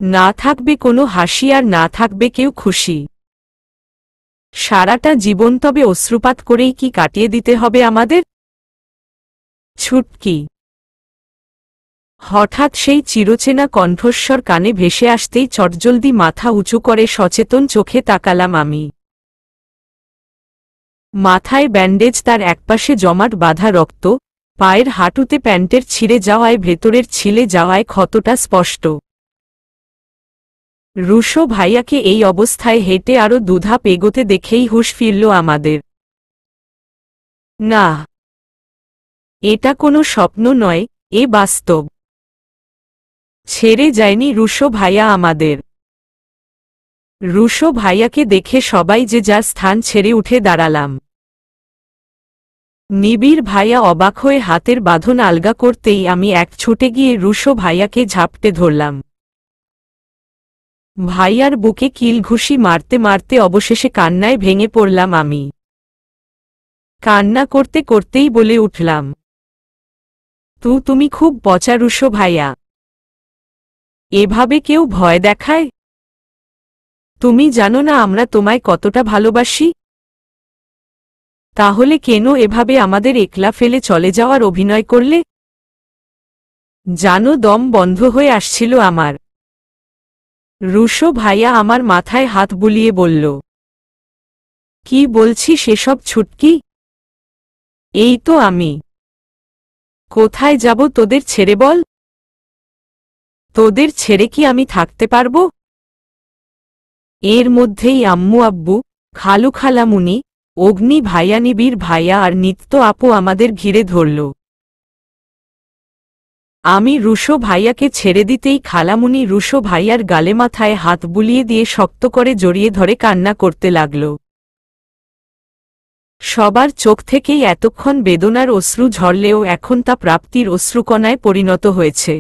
না থাকবে কোনো হাসি আর না থাকবে কেউ খুশি। সারাটা জীবন তবে অশ্রুপাত করেই কি কাটিয়ে দিতে হবে আমাদের? ছুটকি। হঠাৎ সেই চিরচেনা কণ্ঠস্বর কানে ভেসে আসতেই চটজলদি মাথা উঁচু করে সচেতন চোখে তাকালাম আমি। মাথায় ব্যান্ডেজ, তার একপাশে জমাট বাঁধা রক্ত, পায়ের হাঁটুতে প্যান্টের ছিঁড়ে যাওয়ায় ভেতরের ছিলে যাওয়ায় ক্ষতটা স্পষ্ট। রুশো ভাইয়াকে এই অবস্থায় হেঁটে আরো দুধাপ এগোতে দেখেই হুঁশ ফিরল আমাদের। না, এটা কোনো স্বপ্ন নয়, এ বাস্তব। ছেড়ে যায়নি রুশো ভাইয়া আমাদের। রুশো ভাইয়াকে দেখে সবাই যে যার স্থান ছেড়ে উঠে দাঁড়ালাম। নিবিড় ভাইয়া অবাক হয়ে হাতের বাঁধন আলগা করতেই আমি এক ছুটে গিয়ে রুশো ভাইয়াকে ঝাপটে ধরলাম। ভাইয়ার বুকে কিল ঘুষি মারতে মারতে অবশেষে কান্নায় ভেঙে পড়লাম আমি। কান্না করতে করতেই বলে উঠলাম, তুমি খুব পচা রুশো ভাইয়া। এভাবে কেউ ভয় দেখায়? তুমি জানো না আমরা তোমায় কতটা ভালোবাসি? তাহলে কেন এভাবে আমাদের একলা ফেলে চলে যাওয়ার অভিনয় করলে? জানো দম বন্ধ হয়ে আসছিল আমার। রুশো ভাইয়া আমার মাথায় হাত বুলিয়ে বলল, কি বলছি সেসব ছুটকি? এই তো আমি। কোথায় যাব তোদের ছেড়ে বল? তোদের ছেড়ে কি আমি থাকতে পারবো? এর মধ্যেই আম্মু আব্বু, খালু খালামুনি, অগ্নি ভাইয়া, নিবিড় ভাইয়া আর নিত্য আপু আমাদের ঘিরে ধরল। আমি রুশো ভাইয়াকে ছেড়ে দিতেই খালামুনি রুশো ভাইয়ার গালে মাথায় হাত বুলিয়ে দিয়ে শক্ত করে জড়িয়ে ধরে কান্না করতে লাগল। সবার চোখ থেকেই এতক্ষণ বেদনার অশ্রু ঝরলেও এখন তা প্রাপ্তির অশ্রুকণায় পরিণত হয়েছে।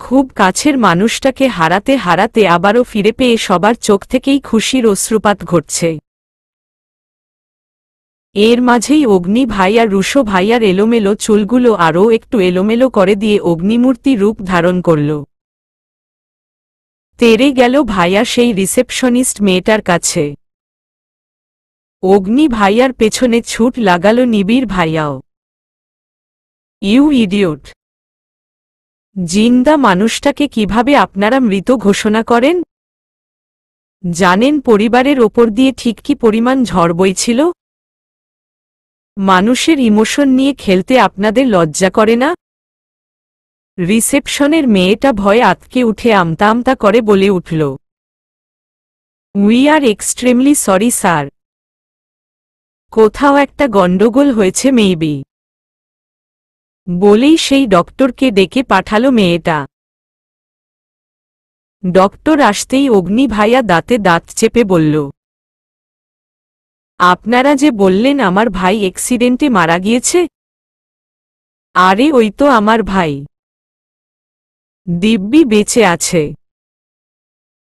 খুব কাছের মানুষটাকে হারাতে হারাতে আবারও ফিরে পেয়ে সবার চোখ থেকেই খুশির অশ্রুপাত ঘটছে। এর মাঝেই অগ্নি ভাইয়া রুশো ভাইয়ার এলোমেলো চুলগুলো আরও একটু এলোমেলো করে দিয়ে অগ্নিমূর্তি রূপ ধারণ করল। তেরে গেল ভাইয়া সেই রিসেপশনিস্ট মেয়েটার কাছে। অগ্নি ভাইয়ার পেছনে ছুট লাগালো নিবিড় ভাইয়াও। You idiot! জিন্দা মানুষটাকে কিভাবে আপনারা মৃত ঘোষণা করেন? জানেন পরিবারের ওপর দিয়ে ঠিক কি পরিমাণ ঝড় বইছিল? মানুষের ইমোশন নিয়ে খেলতে আপনাদের লজ্জা করে না? রিসেপশনের মেয়েটা ভয়ে আতকে উঠে আমতা আমতা করে বলে উঠল, we are extremely sorry sir. কোথাও একটা গণ্ডগোল হয়েছে মেবি, বলেই সেই ডক্টরকে ডেকে পাঠালো মেয়েটা। ডক্টর আসতেই অগ্নি ভাইয়া দাঁতে দাঁত চেপে বলল, আপনারা যে বললেন আমার ভাই অ্যাক্সিডেন্টে মারা গিয়েছে? আরে ওই তো আমার ভাই, দিব্যি বেঁচে আছে।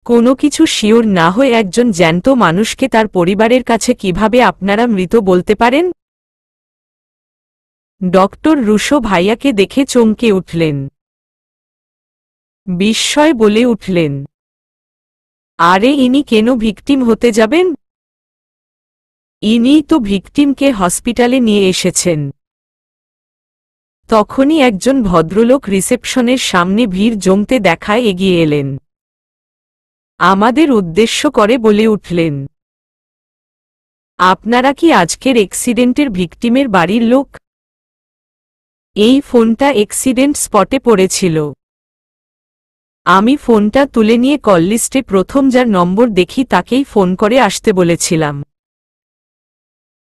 কোনো কিছু শিওর না হয়ে একজন জ্যান্ত মানুষকে তার পরিবারের কাছে কিভাবে আপনারা মৃত বলতে পারেন? ডক্টর রুশো ভাইয়াকে দেখে চমকে উঠলেন, বিস্ময় বলে উঠলেন, আরে ইনি কেন ভিকটিম হতে যাবেন? ইনিই তো ভিকটিমকে হসপিটালে নিয়ে এসেছেন। তখনই একজন ভদ্রলোক রিসেপশনের সামনে ভিড় জমতে দেখায় এগিয়ে এলেন। আমাদের উদ্দেশ্য করে বলে উঠলেন, আপনারা কি আজকের অ্যাক্সিডেন্টের ভিকটিমের বাড়ির লোক? এই ফোনটা অ্যাক্সিডেন্ট স্পটে পড়েছিল। আমি ফোনটা তুলে নিয়ে কল লিস্টে প্রথম যার নম্বর দেখি তাকেই ফোন করে আসতে বলেছিলাম,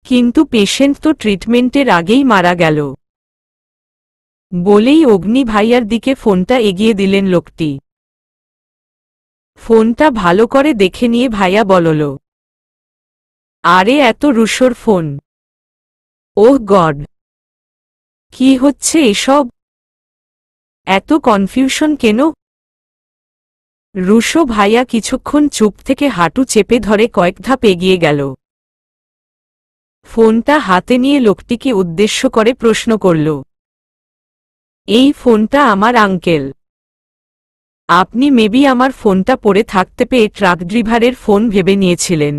কিন্তু পেশেন্ট তো ট্রিটমেন্টের আগেই মারা গেল। বলেই অগ্নি ভাইয়ার দিকে ফোনটা এগিয়ে দিলেন লোকটি। ফোনটা ভালো করে দেখে নিয়ে ভাইয়া বলল, আরে এত রুশোর ফোন! ওহ গড, কি হচ্ছে এসব? এত কনফিউশন কেন? রুশো ভাইয়া কিছুক্ষণ চুপ থেকে হাঁটু চেপে ধরে কয়েক ধাপ এগিয়ে গেল। ফোনটা হাতে নিয়ে লোকটিকে উদ্দেশ্য করে প্রশ্ন করল, এই ফোনটা আমার আঙ্কেল। আপনি মেবি আমার ফোনটা পড়ে থাকতে পেয়ে ট্রাক ড্রাইভারের ফোন ভেবে নিয়েছিলেন।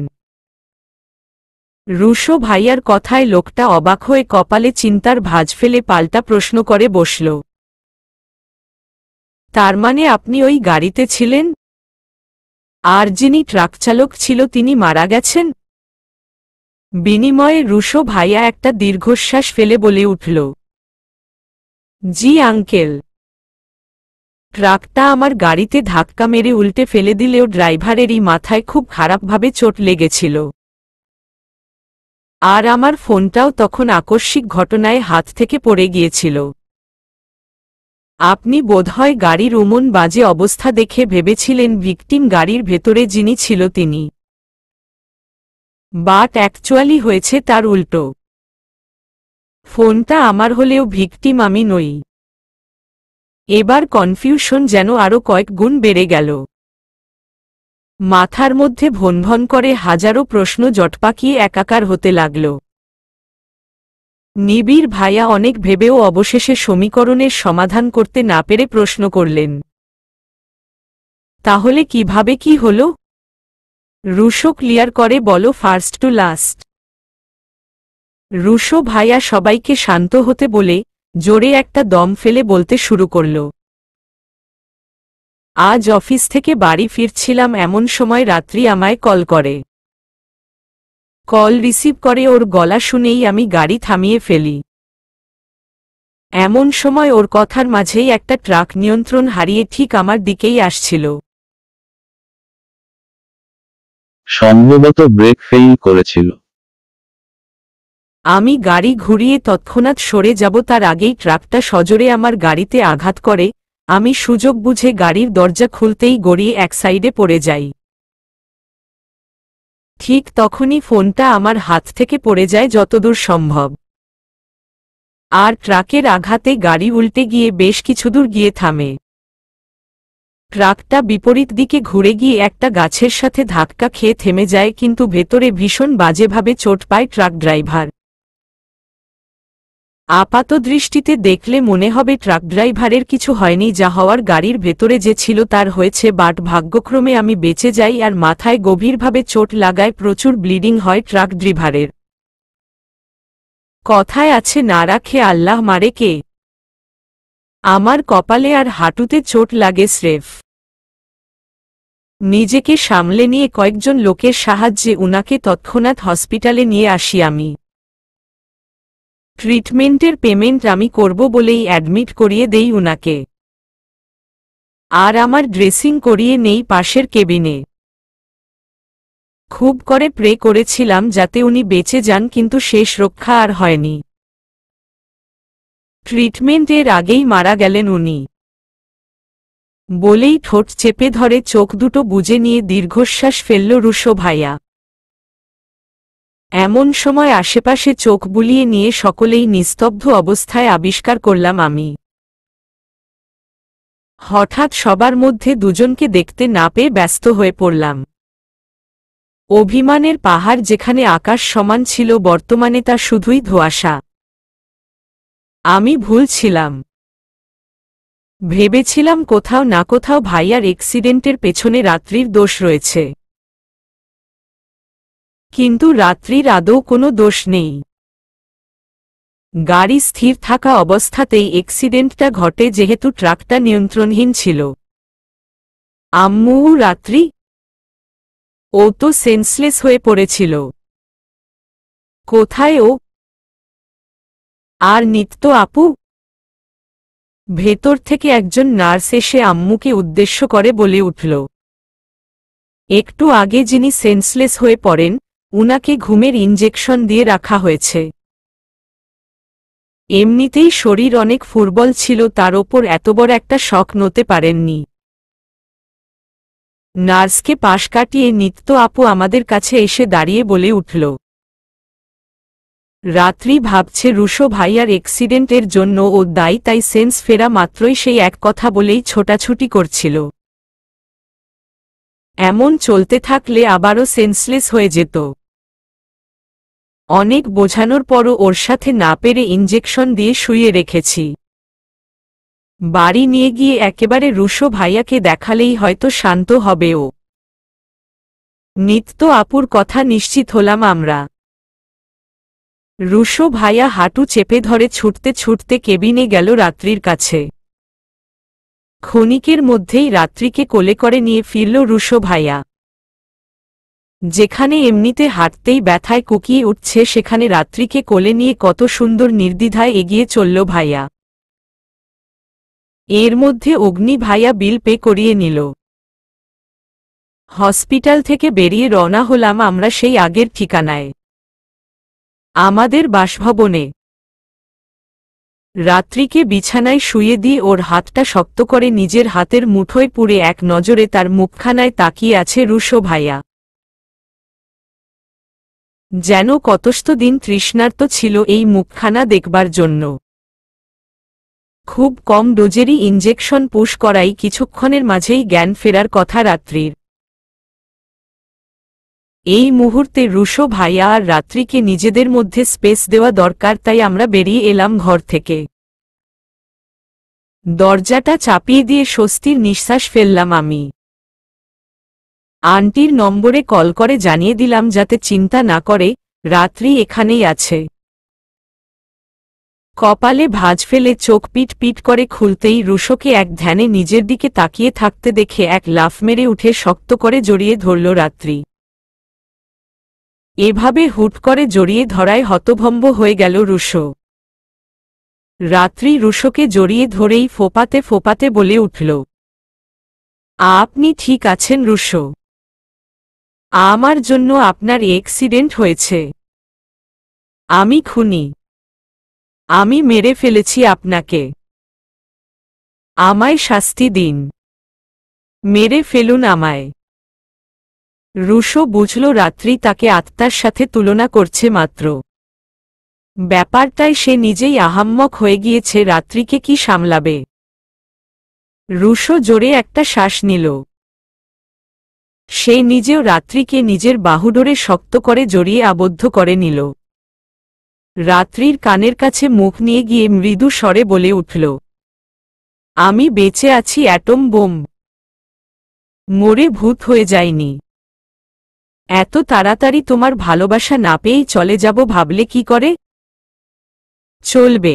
রুশো ভাইয়ার কথায় লোকটা অবাক হয়ে কপালে চিন্তার ভাঁজ ফেলে পাল্টা প্রশ্ন করে বসল, তার মানে আপনি ওই গাড়িতে ছিলেন? আর যিনি ট্রাকচালক ছিল তিনি মারা গেছেন? বিনিময়ে রুশো ভাইয়া একটা দীর্ঘশ্বাস ফেলে বলে উঠল, জি আঙ্কেল। ট্রাকটা আমার গাড়িতে ধাক্কা মেরে উল্টে ফেলে দিলেও ড্রাইভারেরই মাথায় খুব খারাপভাবে চোট লেগেছিল। আর আমার ফোনটাও তখন আকস্মিক ঘটনায় হাত থেকে পড়ে গিয়েছিল। আপনি বোধহয় গাড়ির উমন বাজে অবস্থা দেখে ভেবেছিলেন ভিকটিম গাড়ির ভেতরে যিনি ছিল তিনি, বাট অ্যাকচুয়ালি হয়েছে তার উল্টো। ফোনটা আমার হলেও ভিকটিম আমি নই। এবার কনফিউশন যেন আরও কয়েক গুণ বেড়ে গেল। মাথার মধ্যে ভনভন করে হাজারো প্রশ্ন জটপাকিয়ে একাকার হতে লাগল। নিবিড় ভাইয়া অনেক ভেবেও অবশেষে সমীকরণের সমাধান করতে না পেরে প্রশ্ন করলেন, তাহলে কিভাবে কি হল? রুশো ক্লিয়ার করে বলো ফার্স্ট টু লাস্ট। রুশো ভাইয়া সবাইকে শান্ত হতে বলে জোরে একটা দম ফেলে বলতে শুরু করল, আজ অফিস থেকে বাড়ি ফিরছিলাম এমন সময় রাত্রি আমায় কল করে। কল রিসিভ করে ওর গলা শুনেই আমি গাড়ি থামিয়ে ফেলি। এমন সময় ওর কথার মাঝেই একটা ট্রাক নিয়ন্ত্রণ হারিয়ে ঠিক আমার দিকেই আসছিল। সম্ভবত ব্রেক ফেইল করেছিল। আমি গাড়ি ঘুরিয়ে তৎক্ষণাৎ সরে যাব তার আগেই ট্রাকটা সজোরে আমার গাড়িতে আঘাত করে। আমি সুযোগ বুঝে গাড়ির দরজা খুলতেই গড়িয়ে এক সাইডে পড়ে যাই। ঠিক তখনই ফোনটা আমার হাত থেকে পড়ে যায় যতদূর সম্ভব। আর ট্রাকের আঘাতে গাড়ি উল্টে গিয়ে বেশ কিছুদূর গিয়ে থামে। ট্রাকটা বিপরীত দিকে ঘুরে গিয়ে একটা গাছের সাথে ধাক্কা খেয়ে থেমে যায়, কিন্তু ভেতরে ভীষণ বাজেভাবে চোট পায় ট্রাক ড্রাইভার। আপাতদৃষ্টিতে দেখলে মনে হবে ট্রাক ড্রাইভারের কিছু হয়নি, যা হওয়ার গাড়ির ভেতরে যে ছিল তার হয়েছে, বাট ভাগ্যক্রমে আমি বেঁচে যাই আর মাথায় গভীরভাবে চোট লাগায়, প্রচুর ব্লিডিং হয় ট্রাক ড্রাইভারের। কথায় আছে, না রাখে আল্লাহ মারে কে। আমার কপালে আর হাঁটুতে চোট লাগে স্রেফ। নিজেকে সামলে নিয়ে কয়েকজন লোকের সাহায্যে উনাকে তৎক্ষণাৎ হসপিটালে নিয়ে আসি আমি। ট্রিটমেন্টের পেমেন্ট আমি করব বলেই অ্যাডমিট করিয়ে দেই উনাকে, আর আমার ড্রেসিং করিয়ে নেই পাশের কেবিনে। খুব করে প্রে করেছিলাম যাতে উনি বেঁচে যান, কিন্তু শেষ রক্ষা আর হয়নি। ট্রিটমেন্টের আগেই মারা গেলেন উনি। বলেই ঠোঁট চেপে ধরে চোখ দুটো বুজে নিয়ে দীর্ঘশ্বাস ফেলল রুশো ভাইয়া। এমন সময় আশেপাশে চোখ বুলিয়ে নিয়ে সকলেই নিস্তব্ধ অবস্থায় আবিষ্কার করলাম আমি। হঠাৎ সবার মধ্যে দুজনকে দেখতে না পেয়ে ব্যস্ত হয়ে পড়লাম। অভিমানের পাহাড় যেখানে আকাশ সমান ছিল, বর্তমানে তা শুধুই ধোঁয়াশা। আমি ভুল ছিলাম। ভেবেছিলাম কোথাও না কোথাও ভাইয়ার অ্যাক্সিডেন্টের পেছনে রাত্রির দোষ রয়েছে, কিন্তু রাত্রির আদৌ কোনো দোষ নেই। গাড়ি স্থির থাকা অবস্থাতেই অ্যাক্সিডেন্টটা ঘটে, যেহেতু ট্রাকটা নিয়ন্ত্রণহীন ছিল। আম্মু রাত্রি, ও তো সেন্সলেস হয়ে পড়েছিল। কোথায় ও? আর নিত্য আপু? ভেতর থেকে একজন নার্স এসে আম্মুকে উদ্দেশ্য করে বলে উঠল, একটু আগে যিনি সেন্সলেস হয়ে পড়েন, উনাকে ঘুমের ইনজেকশন দিয়ে রাখা হয়েছে। এমনিতেই শরীর অনেক ফুরবল ছিল, তার ওপর এত বড় একটা শক নতে পারেননি। নার্সকে পাশ কাটিয়ে নিত্য আপু আমাদের কাছে এসে দাঁড়িয়ে বলে উঠল, রাত্রি ভাবছে রুশো ভাইয়ার অ্যাক্সিডেন্টের জন্য ও দায়ী, তাই সেন্স ফেরা মাত্রই সেই এক কথা বলেই ছোটাছুটি করছিল। এমন চলতে থাকলে আবারও সেন্সলেস হয়ে যেত। অনেক বোঝানোর পরও ওর সাথে না পেরে ইনজেকশন দিয়ে শুইয়ে রেখেছি। বাড়ি নিয়ে গিয়ে একেবারে রুশো ভাইয়াকে দেখালেই হয়তো শান্ত হবে ও। নিত্য আপুর কথা নিশ্চিত হলাম আমরা। রুশো ভাইয়া হাঁটু চেপে ধরে ছুটতে ছুটতে কেবিনে গেল রাত্রির কাছে। ক্ষণিকের মধ্যেই রাত্রিকে কোলে করে নিয়ে ফিরল রুশো ভাইয়া। যেখানে এমনিতে হাঁটতেই ব্যথায় কুকিয়ে উঠছে, সেখানে রাত্রিকে কোলে নিয়ে কত সুন্দর নির্দ্বিধায় এগিয়ে চলল ভাইয়া। এর মধ্যে অগ্নি ভাইয়া বিল পে করিয়ে নিল। হসপিটাল থেকে বেরিয়ে রওনা হলাম আমরা সেই আগের ঠিকানায়, আমাদের বাসভবনে। রাত্রিকে বিছানায় শুয়ে দিয়ে ওর হাতটা শক্ত করে নিজের হাতের মুঠোয় পুরে এক নজরে তার মুখখানায় তাকিয়ে আছে রুশো ভাইয়া। যেন কতষ্ট দিন তৃষ্ণার্ত ছিল এই মুখখানা দেখবার জন্য। খুব কম ডোজেরই ইনজেকশন পুশ করাই কিছুক্ষণের মাঝেই জ্ঞান ফেরার কথা রাত্রির। এই মুহূর্তে রুশো ভাইয়া আর রাত্রিকে নিজেদের মধ্যে স্পেস দেওয়া দরকার, তাই আমরা বেরিয়ে এলাম ঘর থেকে। দরজাটা চাপিয়ে দিয়ে স্বস্তির নিঃশ্বাস ফেললাম আমি। আন্টির নম্বরে কল করে জানিয়ে দিলাম যাতে চিন্তা না করে, রাত্রি এখানেই আছে। কপালে ভাঁজ ফেলে চোখ পিট পিট করে খুলতেই রুশোকে এক ধ্যানে নিজের দিকে তাকিয়ে থাকতে দেখে এক লাফ মেরে উঠে শক্ত করে জড়িয়ে ধরল রাত্রি। এভাবে হুট করে জড়িয়ে ধরায় হতভম্ব হয়ে গেল রুশো। রাত্রি রুশোকে জড়িয়ে ধরেই ফোপাতে ফোপাতে বলে উঠল, আপনি ঠিক আছেন রুশো? আমার জন্য আপনার অ্যাক্সিডেন্ট হয়েছে। আমি খুনি। আমি মেরে ফেলেছি আপনাকে। আমায় শাস্তি দিন। মেরে ফেলুন আমায়। রুশো বুঝল রাত্রি তাকে আত্মার সাথে তুলনা করছে মাত্র। ব্যাপারটায় সে নিজেই আহাম্মক হয়ে গিয়েছে, রাত্রিকে কি সামলাবে। রুশো জোরে একটা শ্বাস নিল। সে নিজেও রাত্রিকে নিজের বাহুডোরে শক্ত করে জড়িয়ে আবদ্ধ করে নিল। রাত্রির কানের কাছে মুখ নিয়ে গিয়ে মৃদু স্বরে বলে উঠল, আমি বেঁচে আছি অ্যাটম বোম। মরে ভূত হয়ে যায়নি। এত তাড়াতাড়ি তোমার ভালোবাসা না পেয়েই চলে যাব ভাবলে কি করে চলবে?